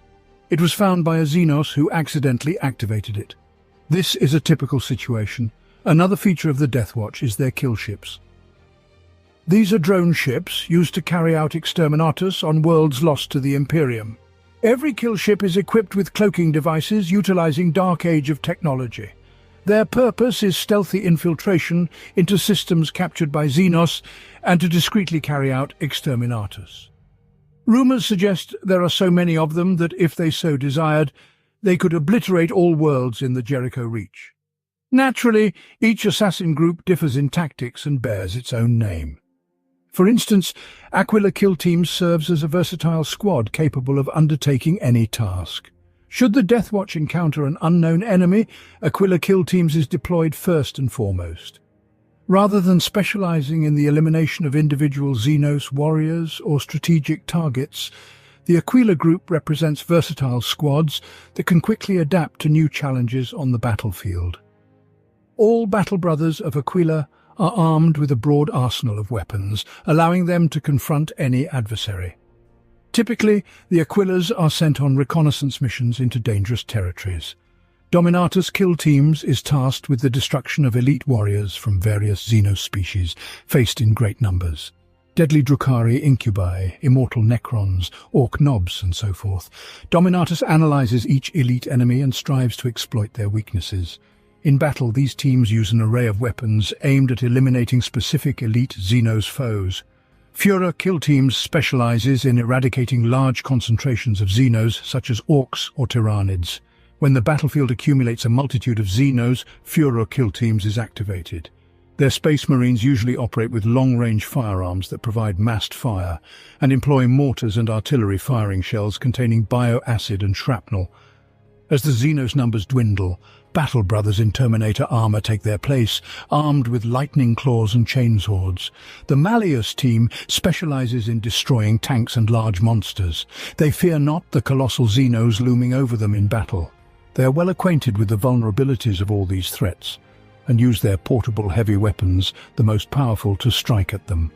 It was found by a Xenos who accidentally activated it. This is a typical situation. Another feature of the Deathwatch is their kill ships. These are drone ships used to carry out exterminatus on worlds lost to the Imperium. Every kill ship is equipped with cloaking devices utilizing Dark Age of technology. Their purpose is stealthy infiltration into systems captured by Xenos and to discreetly carry out exterminatus. Rumors suggest there are so many of them that, if they so desired, they could obliterate all worlds in the Jericho Reach. Naturally, each assassin group differs in tactics and bears its own name. For instance, Aquila Kill Team serves as a versatile squad capable of undertaking any task. Should the Deathwatch encounter an unknown enemy, Aquila Kill Teams is deployed first and foremost. Rather than specializing in the elimination of individual Xenos warriors or strategic targets, the Aquila group represents versatile squads that can quickly adapt to new challenges on the battlefield. All Battle Brothers of Aquila are armed with a broad arsenal of weapons, allowing them to confront any adversary. Typically, the Aquilas are sent on reconnaissance missions into dangerous territories. Dominatus Kill Teams is tasked with the destruction of elite warriors from various Xenos species faced in great numbers. Deadly Drukhari incubi, immortal Necrons, orc knobs, and so forth. Dominatus analyzes each elite enemy and strives to exploit their weaknesses. In battle, these teams use an array of weapons aimed at eliminating specific elite Xenos foes. Führer kill teams specializes in eradicating large concentrations of Xenos, such as orcs or Tyranids. When the battlefield accumulates a multitude of Xenos, Führer kill teams is activated. Their space marines usually operate with long-range firearms that provide massed fire and employ mortars and artillery firing shells containing bioacid and shrapnel. As the Xenos numbers dwindle, Battle Brothers in Terminator armor take their place, armed with lightning claws and chainsaws. The Malleus team specializes in destroying tanks and large monsters. They fear not the colossal Xenos looming over them in battle. They are well acquainted with the vulnerabilities of all these threats, and use their portable heavy weapons, the most powerful, to strike at them.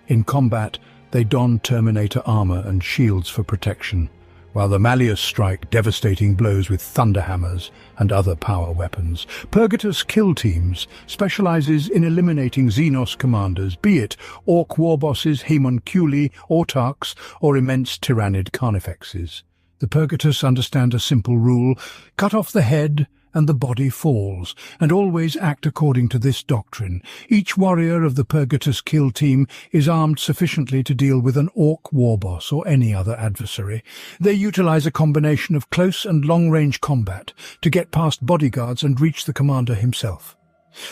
In combat, they don Terminator armor and shields for protection, while the Malleus strike devastating blows with thunderhammers and other power weapons. Purgatus kill teams specializes in eliminating Xenos commanders, be it orc warbosses, homunculi, autarchs, or immense tyrannid carnifexes. The Purgatus understand a simple rule: cut off the head and the body falls, and always act according to this doctrine. Each warrior of the Purgatus kill team is armed sufficiently to deal with an orc warboss or any other adversary. They utilize a combination of close and long-range combat to get past bodyguards and reach the commander himself.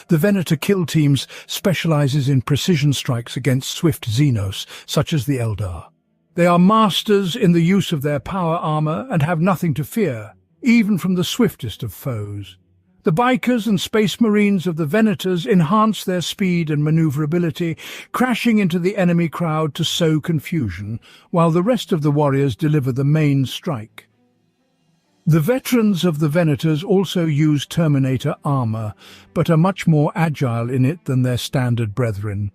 The Venator kill teams specializes in precision strikes against swift Xenos, such as the Eldar. They are masters in the use of their power armor and have nothing to fear, even from the swiftest of foes. The Bikers and Space Marines of the Venators enhance their speed and maneuverability, crashing into the enemy crowd to sow confusion, while the rest of the warriors deliver the main strike. The veterans of the Venators also use Terminator armor, but are much more agile in it than their standard brethren.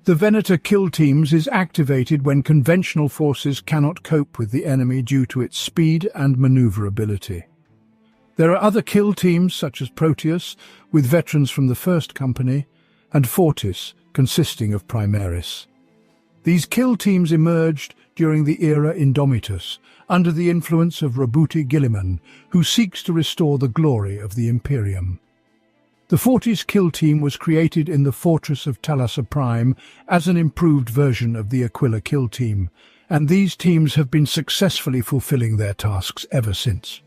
The Venator kill teams is activated when conventional forces cannot cope with the enemy due to its speed and maneuverability. There are other kill teams such as Proteus, with veterans from the First Company, and Fortis, consisting of Primaris. These kill teams emerged during the era Indomitus, under the influence of Rabuti Gilliman, who seeks to restore the glory of the Imperium. The Fortis kill team was created in the Fortress of Thalassa Prime as an improved version of the Aquila kill team, and these teams have been successfully fulfilling their tasks ever since.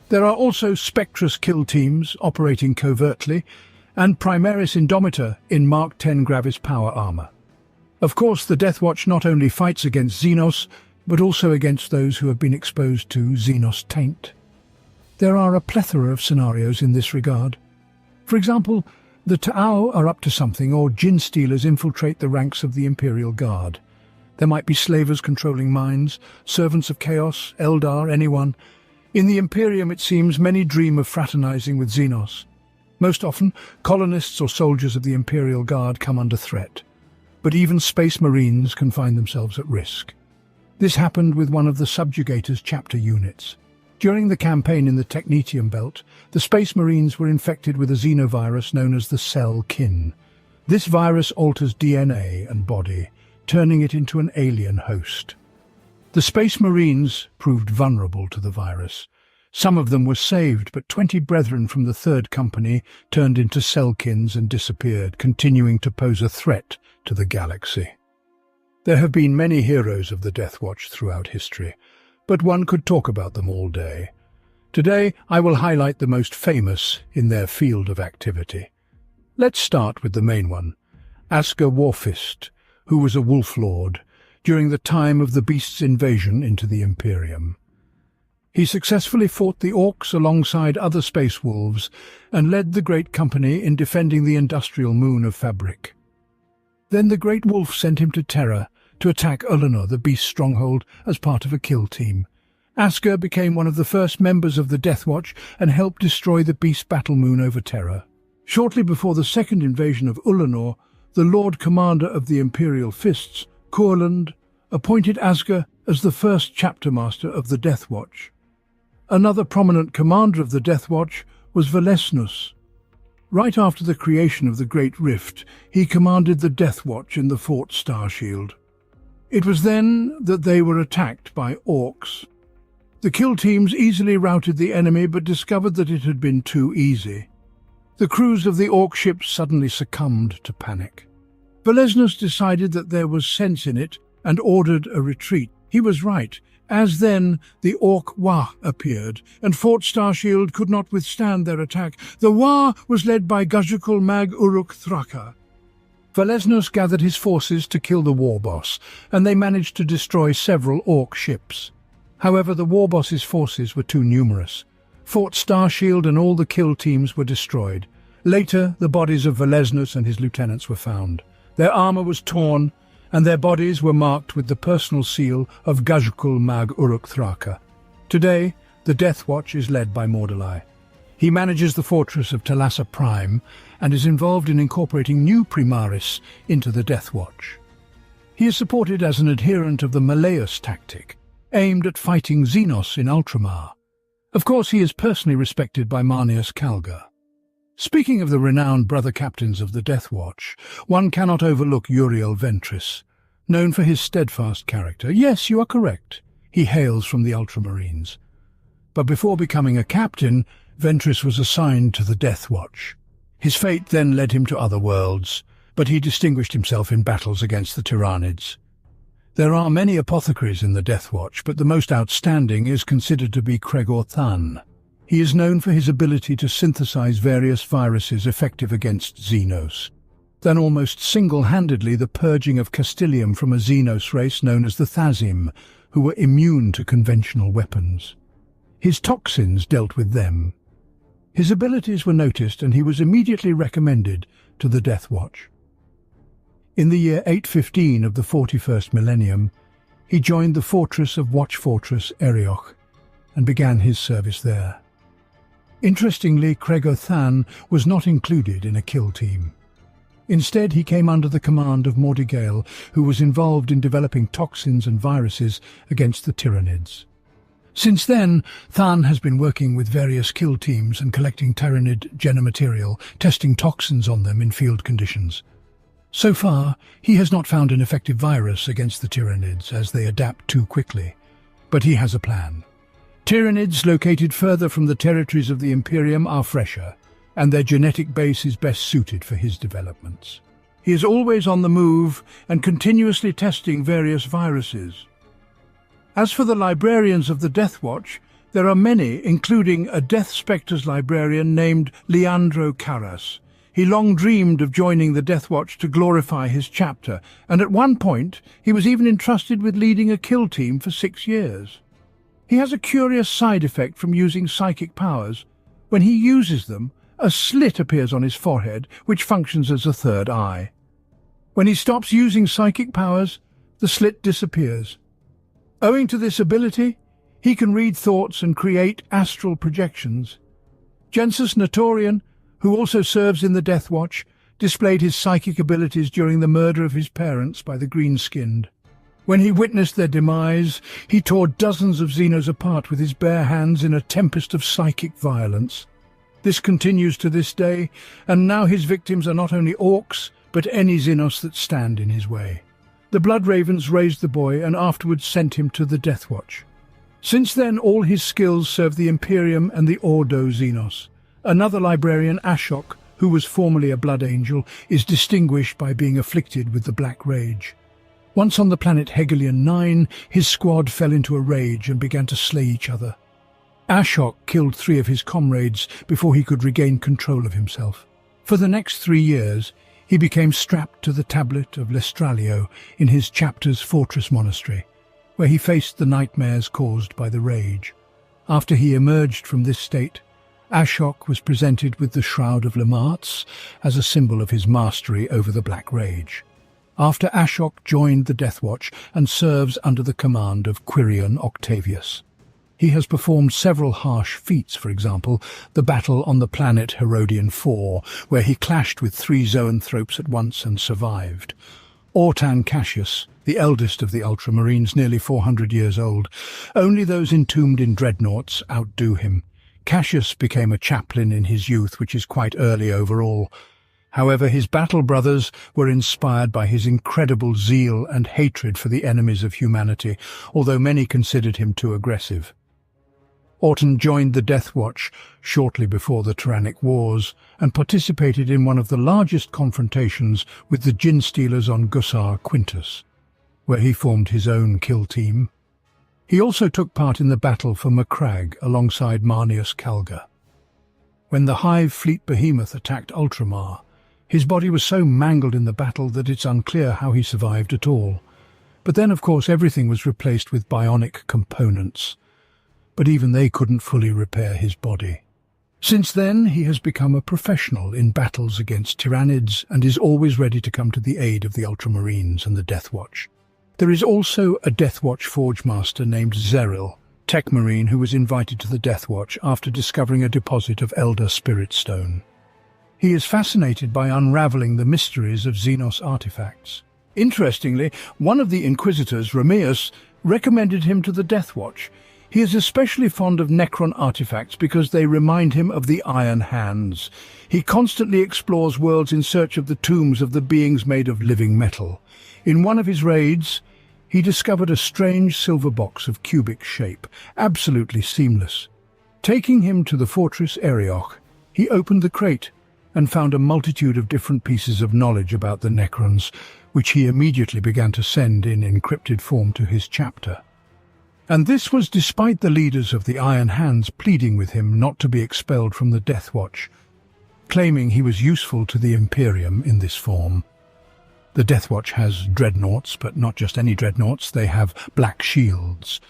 There are also Spectrus kill teams operating covertly, and Primaris Indomita in Mark X Gravis power armor. Of course, the Deathwatch not only fights against Xenos, but also against those who have been exposed to Xenos taint. There are a plethora of scenarios in this regard. For example, the Ta'au are up to something, or Djinn stealers infiltrate the ranks of the Imperial Guard. There might be slavers controlling mines, servants of chaos, Eldar, anyone. In the Imperium, it seems, many dream of fraternizing with Xenos. Most often, colonists or soldiers of the Imperial Guard come under threat, but even Space Marines can find themselves at risk. This happened with one of the Subjugators chapter units. During the campaign in the Technetium Belt, the Space Marines were infected with a xenovirus known as the Cell Kin. This virus alters DNA and body, turning it into an alien host. The Space Marines proved vulnerable to the virus. Some of them were saved, but 20 brethren from the Third Company turned into Cellkins and disappeared, continuing to pose a threat to the galaxy. There have been many heroes of the Deathwatch throughout history, but one could talk about them all day. Today, I will highlight the most famous in their field of activity. Let's start with the main one, Asger Warfist, who was a wolf lord during the time of the Beast's invasion into the Imperium. He successfully fought the Orcs alongside other space wolves and led the Great Company in defending the industrial moon of Fabric. Then the Great Wolf sent him to Terra to attack Ulanor, the Beast's stronghold, as part of a kill team. Asger became one of the first members of the Deathwatch and helped destroy the Beast's battle moon over Terra. Shortly before the second invasion of Ulanor, the Lord Commander of the Imperial Fists, Kurland, appointed Asger as the first chapter master of the Deathwatch. Another prominent commander of the Deathwatch was Valesnus. Right after the creation of the Great Rift, he commanded the Deathwatch in the Fort Starshield. It was then that they were attacked by Orcs. The kill teams easily routed the enemy, but discovered that it had been too easy. The crews of the Orc ships suddenly succumbed to panic. Velesnus decided that there was sense in it and ordered a retreat. He was right, as then the Orc Wa appeared, and Fort Starshield could not withstand their attack. The Wa was led by Gajukul Mag Uruk Thraka. Velesnus gathered his forces to kill the war boss, and they managed to destroy several Orc ships. However, the war boss's forces were too numerous. Fort Starshield and all the kill teams were destroyed. Later, the bodies of Velesnus and his lieutenants were found. Their armor was torn, and their bodies were marked with the personal seal of Gajukul Mag Uruk Thraka. Today, the Deathwatch is led by Mordalai. He manages the fortress of Talassa Prime and is involved in incorporating new Primaris into the Deathwatch. He is supported as an adherent of the Malleus tactic, aimed at fighting Xenos in Ultramar. Of course, he is personally respected by Marneus Calgar. Speaking of the renowned brother captains of the Deathwatch, one cannot overlook Uriel Ventris, known for his steadfast character. Yes, you are correct. He hails from the Ultramarines. But before becoming a captain, Ventris was assigned to the Deathwatch. His fate then led him to other worlds, but he distinguished himself in battles against the Tyranids. There are many apothecaries in the Deathwatch, but the most outstanding is considered to be Gregor Than. He is known for his ability to synthesize various viruses effective against Xenos. Then almost single-handedly the purging of Castilium from a Xenos race known as the Thazim, who were immune to conventional weapons. His toxins dealt with them. His abilities were noticed and he was immediately recommended to the Deathwatch. In the year 815 of the 41st millennium, he joined the fortress of Watch Fortress Erioch and began his service there. Interestingly, Gregor Than was not included in a kill team. Instead, he came under the command of Mordigale, who was involved in developing toxins and viruses against the Tyranids. Since then, Than has been working with various kill teams and collecting Tyranid genomaterial, testing toxins on them in field conditions. So far, he has not found an effective virus against the Tyranids as they adapt too quickly. But he has a plan. Tyranids located further from the territories of the Imperium are fresher, and their genetic base is best suited for his developments. He is always on the move and continuously testing various viruses. As for the librarians of the Deathwatch, there are many, including a Death Spectres librarian named Leandro Carras. He long dreamed of joining the Deathwatch to glorify his chapter, and at one point he was even entrusted with leading a kill team for 6 years. He has a curious side effect from using psychic powers. When he uses them, a slit appears on his forehead, which functions as a third eye. When he stops using psychic powers, the slit disappears. Owing to this ability, he can read thoughts and create astral projections. Gensus Notorian, who also serves in the Deathwatch, displayed his psychic abilities during the murder of his parents by the Green-Skinned. When he witnessed their demise, he tore dozens of Xenos apart with his bare hands in a tempest of psychic violence. This continues to this day, and now his victims are not only orcs, but any Xenos that stand in his way. The Blood Ravens raised the boy and afterwards sent him to the Deathwatch. Since then, all his skills serve the Imperium and the Ordo Xenos. Another librarian, Ashok, who was formerly a Blood Angel, is distinguished by being afflicted with the Black Rage. Once on the planet Hegelian 9, his squad fell into a rage and began to slay each other. Ashok killed 3 of his comrades before he could regain control of himself. For the next 3 years, he became strapped to the tablet of Lestralio in his chapter's fortress monastery, where he faced the nightmares caused by the rage. After he emerged from this state, Ashok was presented with the Shroud of Lamartz as a symbol of his mastery over the Black Rage. After Ashok joined the Deathwatch and serves under the command of Quirion Octavius. He has performed several harsh feats, for example, the battle on the planet Herodian 4, where he clashed with 3 zoanthropes at once and survived. Ortan Cassius, the eldest of the Ultramarines, nearly 400 years old. Only those entombed in dreadnoughts outdo him. Cassius became a chaplain in his youth, which is quite early overall. However, his battle brothers were inspired by his incredible zeal and hatred for the enemies of humanity, although many considered him too aggressive. Orton joined the Deathwatch shortly before the Tyrannic Wars and participated in one of the largest confrontations with the Gin Stealers on Gusar Quintus, where he formed his own kill team. He also took part in the battle for Macragge alongside Marneus Calgar. When the Hive Fleet behemoth attacked Ultramar, his body was so mangled in the battle that it's unclear how he survived at all. But then, of course, everything was replaced with bionic components. But even they couldn't fully repair his body. Since then, he has become a professional in battles against Tyrannids and is always ready to come to the aid of the Ultramarines and the Deathwatch. There is also a Deathwatch Forge Master named Zeril, Tech Marine, who was invited to the Deathwatch after discovering a deposit of Elder Spirit Stone. He is fascinated by unravelling the mysteries of Xenos artifacts. Interestingly, one of the Inquisitors, Romeus, recommended him to the Deathwatch. He is especially fond of Necron artifacts because they remind him of the Iron Hands. He constantly explores worlds in search of the tombs of the beings made of living metal. In one of his raids, he discovered a strange silver box of cubic shape, absolutely seamless. Taking him to the fortress Erioch, he opened the crate and found a multitude of different pieces of knowledge about the Necrons, which he immediately began to send in encrypted form to his chapter. And this was despite the leaders of the Iron Hands pleading with him not to be expelled from the Deathwatch, claiming he was useful to the Imperium in this form. The Deathwatch has dreadnoughts, but not just any dreadnoughts, they have black shields.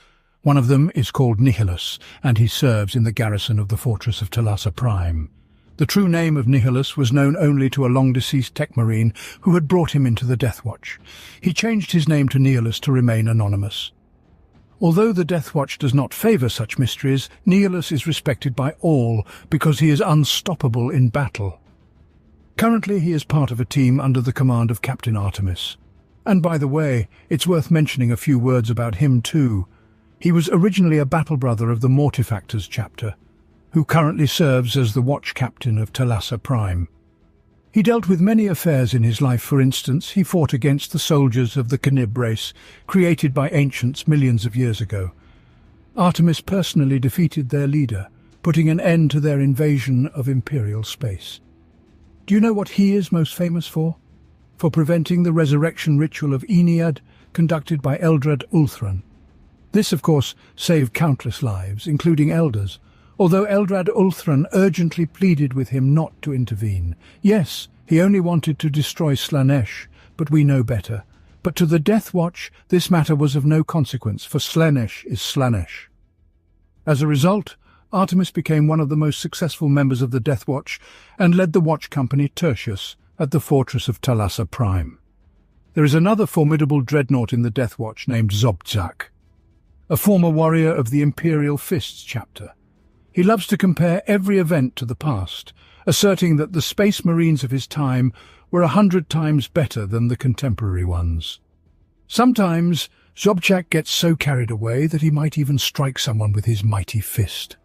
One of them is called Nihilus, and he serves in the garrison of the fortress of Thalassa Prime. The true name of Nihilus was known only to a long-deceased Tech Marine who had brought him into the Deathwatch. He changed his name to Nihilus to remain anonymous. Although the Deathwatch does not favour such mysteries, Nihilus is respected by all because he is unstoppable in battle. Currently he is part of a team under the command of Captain Artemis. And by the way, it's worth mentioning a few words about him too. He was originally a battle brother of the Mortifactors chapter, who currently serves as the Watch Captain of Thalassa Prime. He dealt with many affairs in his life. For instance, he fought against the soldiers of the Canib race, created by ancients millions of years ago. Artemis personally defeated their leader, putting an end to their invasion of Imperial space. Do you know what he is most famous for? For preventing the resurrection ritual of Aenead, conducted by Eldrad Ulthran. This, of course, saved countless lives, including elders, although Eldrad Ulthran urgently pleaded with him not to intervene. Yes, he only wanted to destroy Slaanesh, but we know better. But to the Deathwatch, this matter was of no consequence, for Slaanesh is Slaanesh. As a result, Artemis became one of the most successful members of the Deathwatch and led the watch company Tertius at the fortress of Thalassa Prime. There is another formidable dreadnought in the Deathwatch named Zobzak, a former warrior of the Imperial Fists chapter. He loves to compare every event to the past, asserting that the space marines of his time were 100 times better than the contemporary ones. Sometimes Zobzak gets so carried away that he might even strike someone with his mighty fist.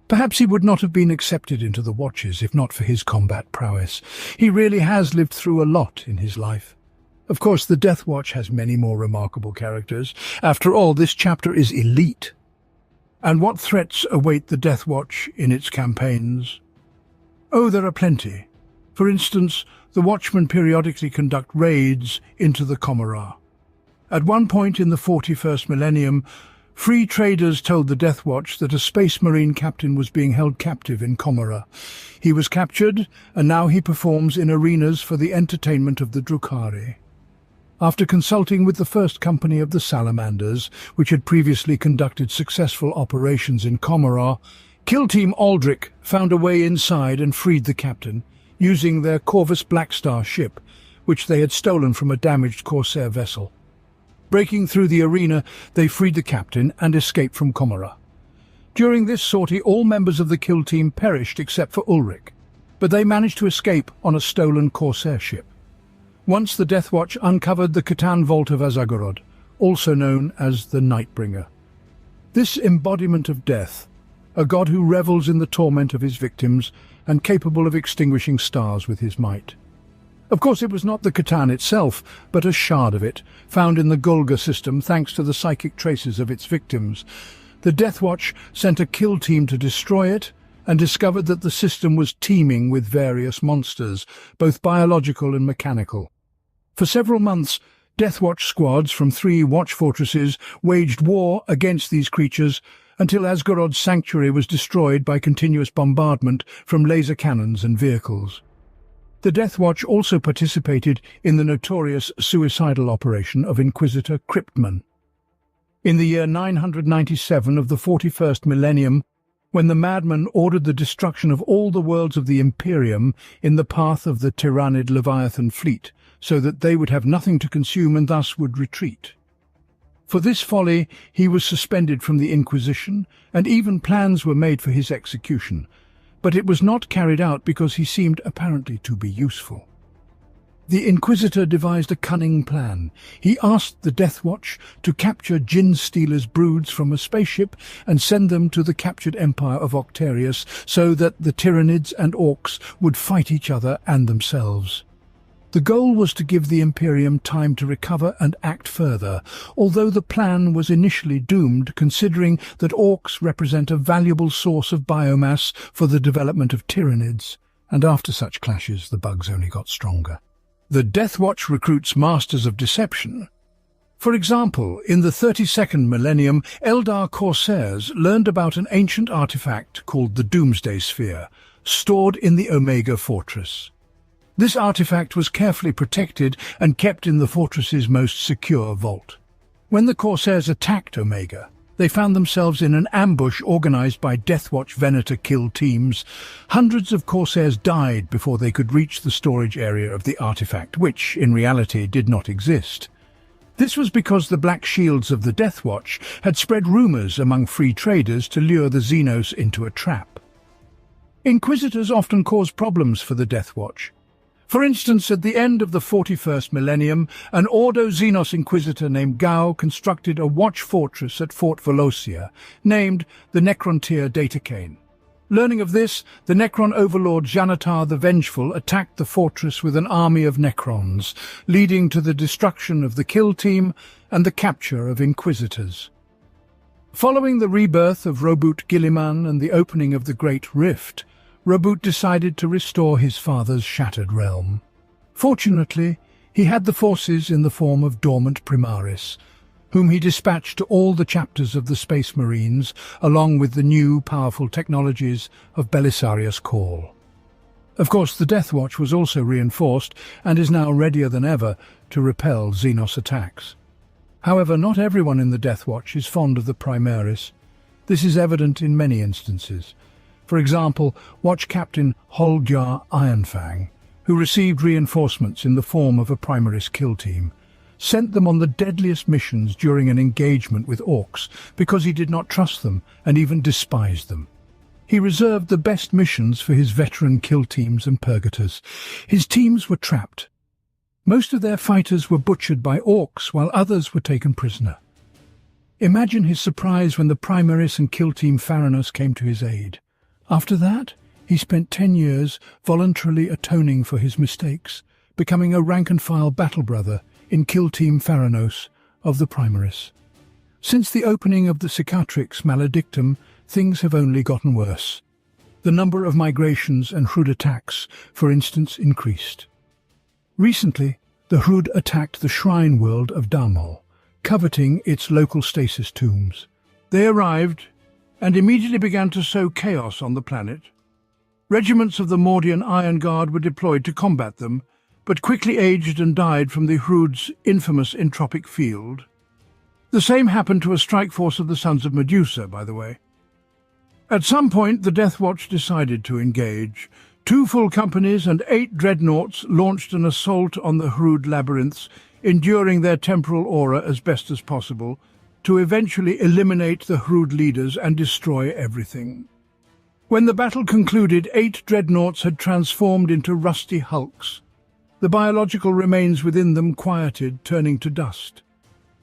Perhaps he would not have been accepted into the Watches if not for his combat prowess. He really has lived through a lot in his life. Of course, the Deathwatch has many more remarkable characters. After all, this chapter is elite. And what threats await the Deathwatch in its campaigns? Oh, there are plenty. For instance, the Watchmen periodically conduct raids into the Comorra. At one point in the 41st millennium, free traders told the Deathwatch that a Space Marine captain was being held captive in Comorra. He was captured, and now he performs in arenas for the entertainment of the Drukhari. After consulting with the first company of the Salamanders, which had previously conducted successful operations in Comorra, Kill Team Aldrich found a way inside and freed the captain, using their Corvus Blackstar ship, which they had stolen from a damaged Corsair vessel. Breaking through the arena, they freed the captain and escaped from Comorra. During this sortie, all members of the kill team perished except for Ulrich, but they managed to escape on a stolen Corsair ship. Once the Deathwatch uncovered the Catan Vault of Azagorod, also known as the Nightbringer. This embodiment of death, a god who revels in the torment of his victims and capable of extinguishing stars with his might. Of course, it was not the Catan itself, but a shard of it, found in the Golga system thanks to the psychic traces of its victims. The Deathwatch sent a kill team to destroy it and discovered that the system was teeming with various monsters, both biological and mechanical. For several months, Deathwatch squads from 3 watch fortresses waged war against these creatures until Asgarod's sanctuary was destroyed by continuous bombardment from laser cannons and vehicles. The Deathwatch also participated in the notorious suicidal operation of Inquisitor Cryptman. In the year 997 of the 41st millennium, when the madman ordered the destruction of all the worlds of the Imperium in the path of the Tyrannid Leviathan fleet, so that they would have nothing to consume and thus would retreat. For this folly he was suspended from the Inquisition, and even plans were made for his execution, but it was not carried out because he seemed apparently to be useful. The Inquisitor devised a cunning plan. He asked the Deathwatch to capture Djinn Stealer's broods from a spaceship and send them to the captured empire of Octarius so that the Tyrannids and Orcs would fight each other and themselves. The goal was to give the Imperium time to recover and act further, although the plan was initially doomed considering that Orcs represent a valuable source of biomass for the development of Tyrannids, and after such clashes the bugs only got stronger. The Deathwatch recruits masters of deception. For example, in the 32nd millennium, Eldar Corsairs learned about an ancient artifact called the Doomsday Sphere, stored in the Omega Fortress. This artifact was carefully protected and kept in the fortress's most secure vault. When the Corsairs attacked Omega, they found themselves in an ambush organized by Deathwatch Venator kill teams. Hundreds of Corsairs died before they could reach the storage area of the artifact, which, in reality, did not exist. This was because the Black Shields of the Deathwatch had spread rumors among free traders to lure the Xenos into a trap. Inquisitors often cause problems for the Deathwatch. For instance, at the end of the 41st millennium, an Ordo Xenos Inquisitor named Gao constructed a watch fortress at Fort Velocia, named the Necrontyr Datacane. Learning of this, the Necron overlord Xanatar the Vengeful attacked the fortress with an army of Necrons, leading to the destruction of the kill team and the capture of Inquisitors. Following the rebirth of Robut Guilliman and the opening of the Great Rift, Robut decided to restore his father's shattered realm. Fortunately, he had the forces in the form of Dormant Primaris, whom he dispatched to all the chapters of the Space Marines, along with the new, powerful technologies of Belisarius Call. Of course, the Deathwatch was also reinforced and is now readier than ever to repel Xenos attacks. However, not everyone in the Deathwatch is fond of the Primaris. This is evident in many instances. For example, Watch Captain Holjar Ironfang, who received reinforcements in the form of a Primaris kill team, sent them on the deadliest missions during an engagement with Orcs because he did not trust them and even despised them. He reserved the best missions for his veteran kill teams and purgators. His teams were trapped. Most of their fighters were butchered by Orcs while others were taken prisoner. Imagine his surprise when the Primaris and kill team Theranos came to his aid. After that, he spent 10 years voluntarily atoning for his mistakes, becoming a rank-and-file battle brother in Kill Team Theranos of the Primaris. Since the opening of the Cicatrix Maledictum, things have only gotten worse. The number of migrations and Hrud attacks, for instance, increased. Recently, the Hrud attacked the shrine world of Damol, coveting its local stasis tombs. They arrived and immediately began to sow chaos on the planet. Regiments of the Mordian Iron Guard were deployed to combat them, but quickly aged and died from the Hrud's infamous entropic field. The same happened to a strike force of the Sons of Medusa, by the way. At some point, the Deathwatch decided to engage. 2 full companies and 8 dreadnoughts launched an assault on the Hrud labyrinths, enduring their temporal aura as best as possible, to eventually eliminate the Hrud leaders and destroy everything. When the battle concluded, 8 dreadnoughts had transformed into rusty hulks. The biological remains within them quieted, turning to dust.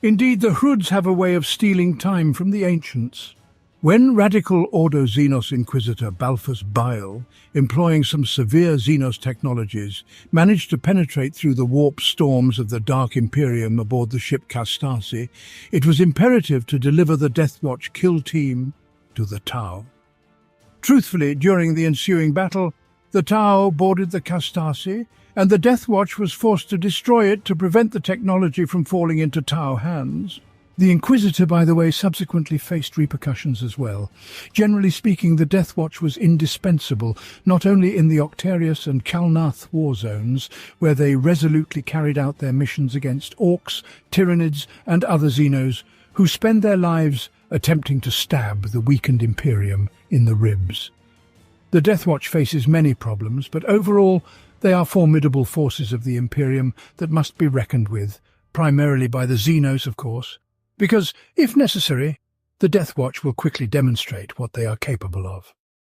Indeed, the Hruds have a way of stealing time from the ancients. When radical Ordo Xenos Inquisitor Balfus Bile, employing some severe Xenos technologies, managed to penetrate through the warp storms of the Dark Imperium aboard the ship Castasi, it was imperative to deliver the Deathwatch kill team to the Tau. Truthfully, during the ensuing battle, the Tau boarded the Castasi, and the Deathwatch was forced to destroy it to prevent the technology from falling into Tau hands. The Inquisitor, by the way, subsequently faced repercussions as well. Generally speaking, the Deathwatch was indispensable, not only in the Octarius and Kalnath war zones, where they resolutely carried out their missions against Orcs, Tyranids, and other Xenos, who spend their lives attempting to stab the weakened Imperium in the ribs. The Deathwatch faces many problems, but overall they are formidable forces of the Imperium that must be reckoned with, primarily by the Xenos, of course. Because, if necessary, the Deathwatch will quickly demonstrate what they are capable of.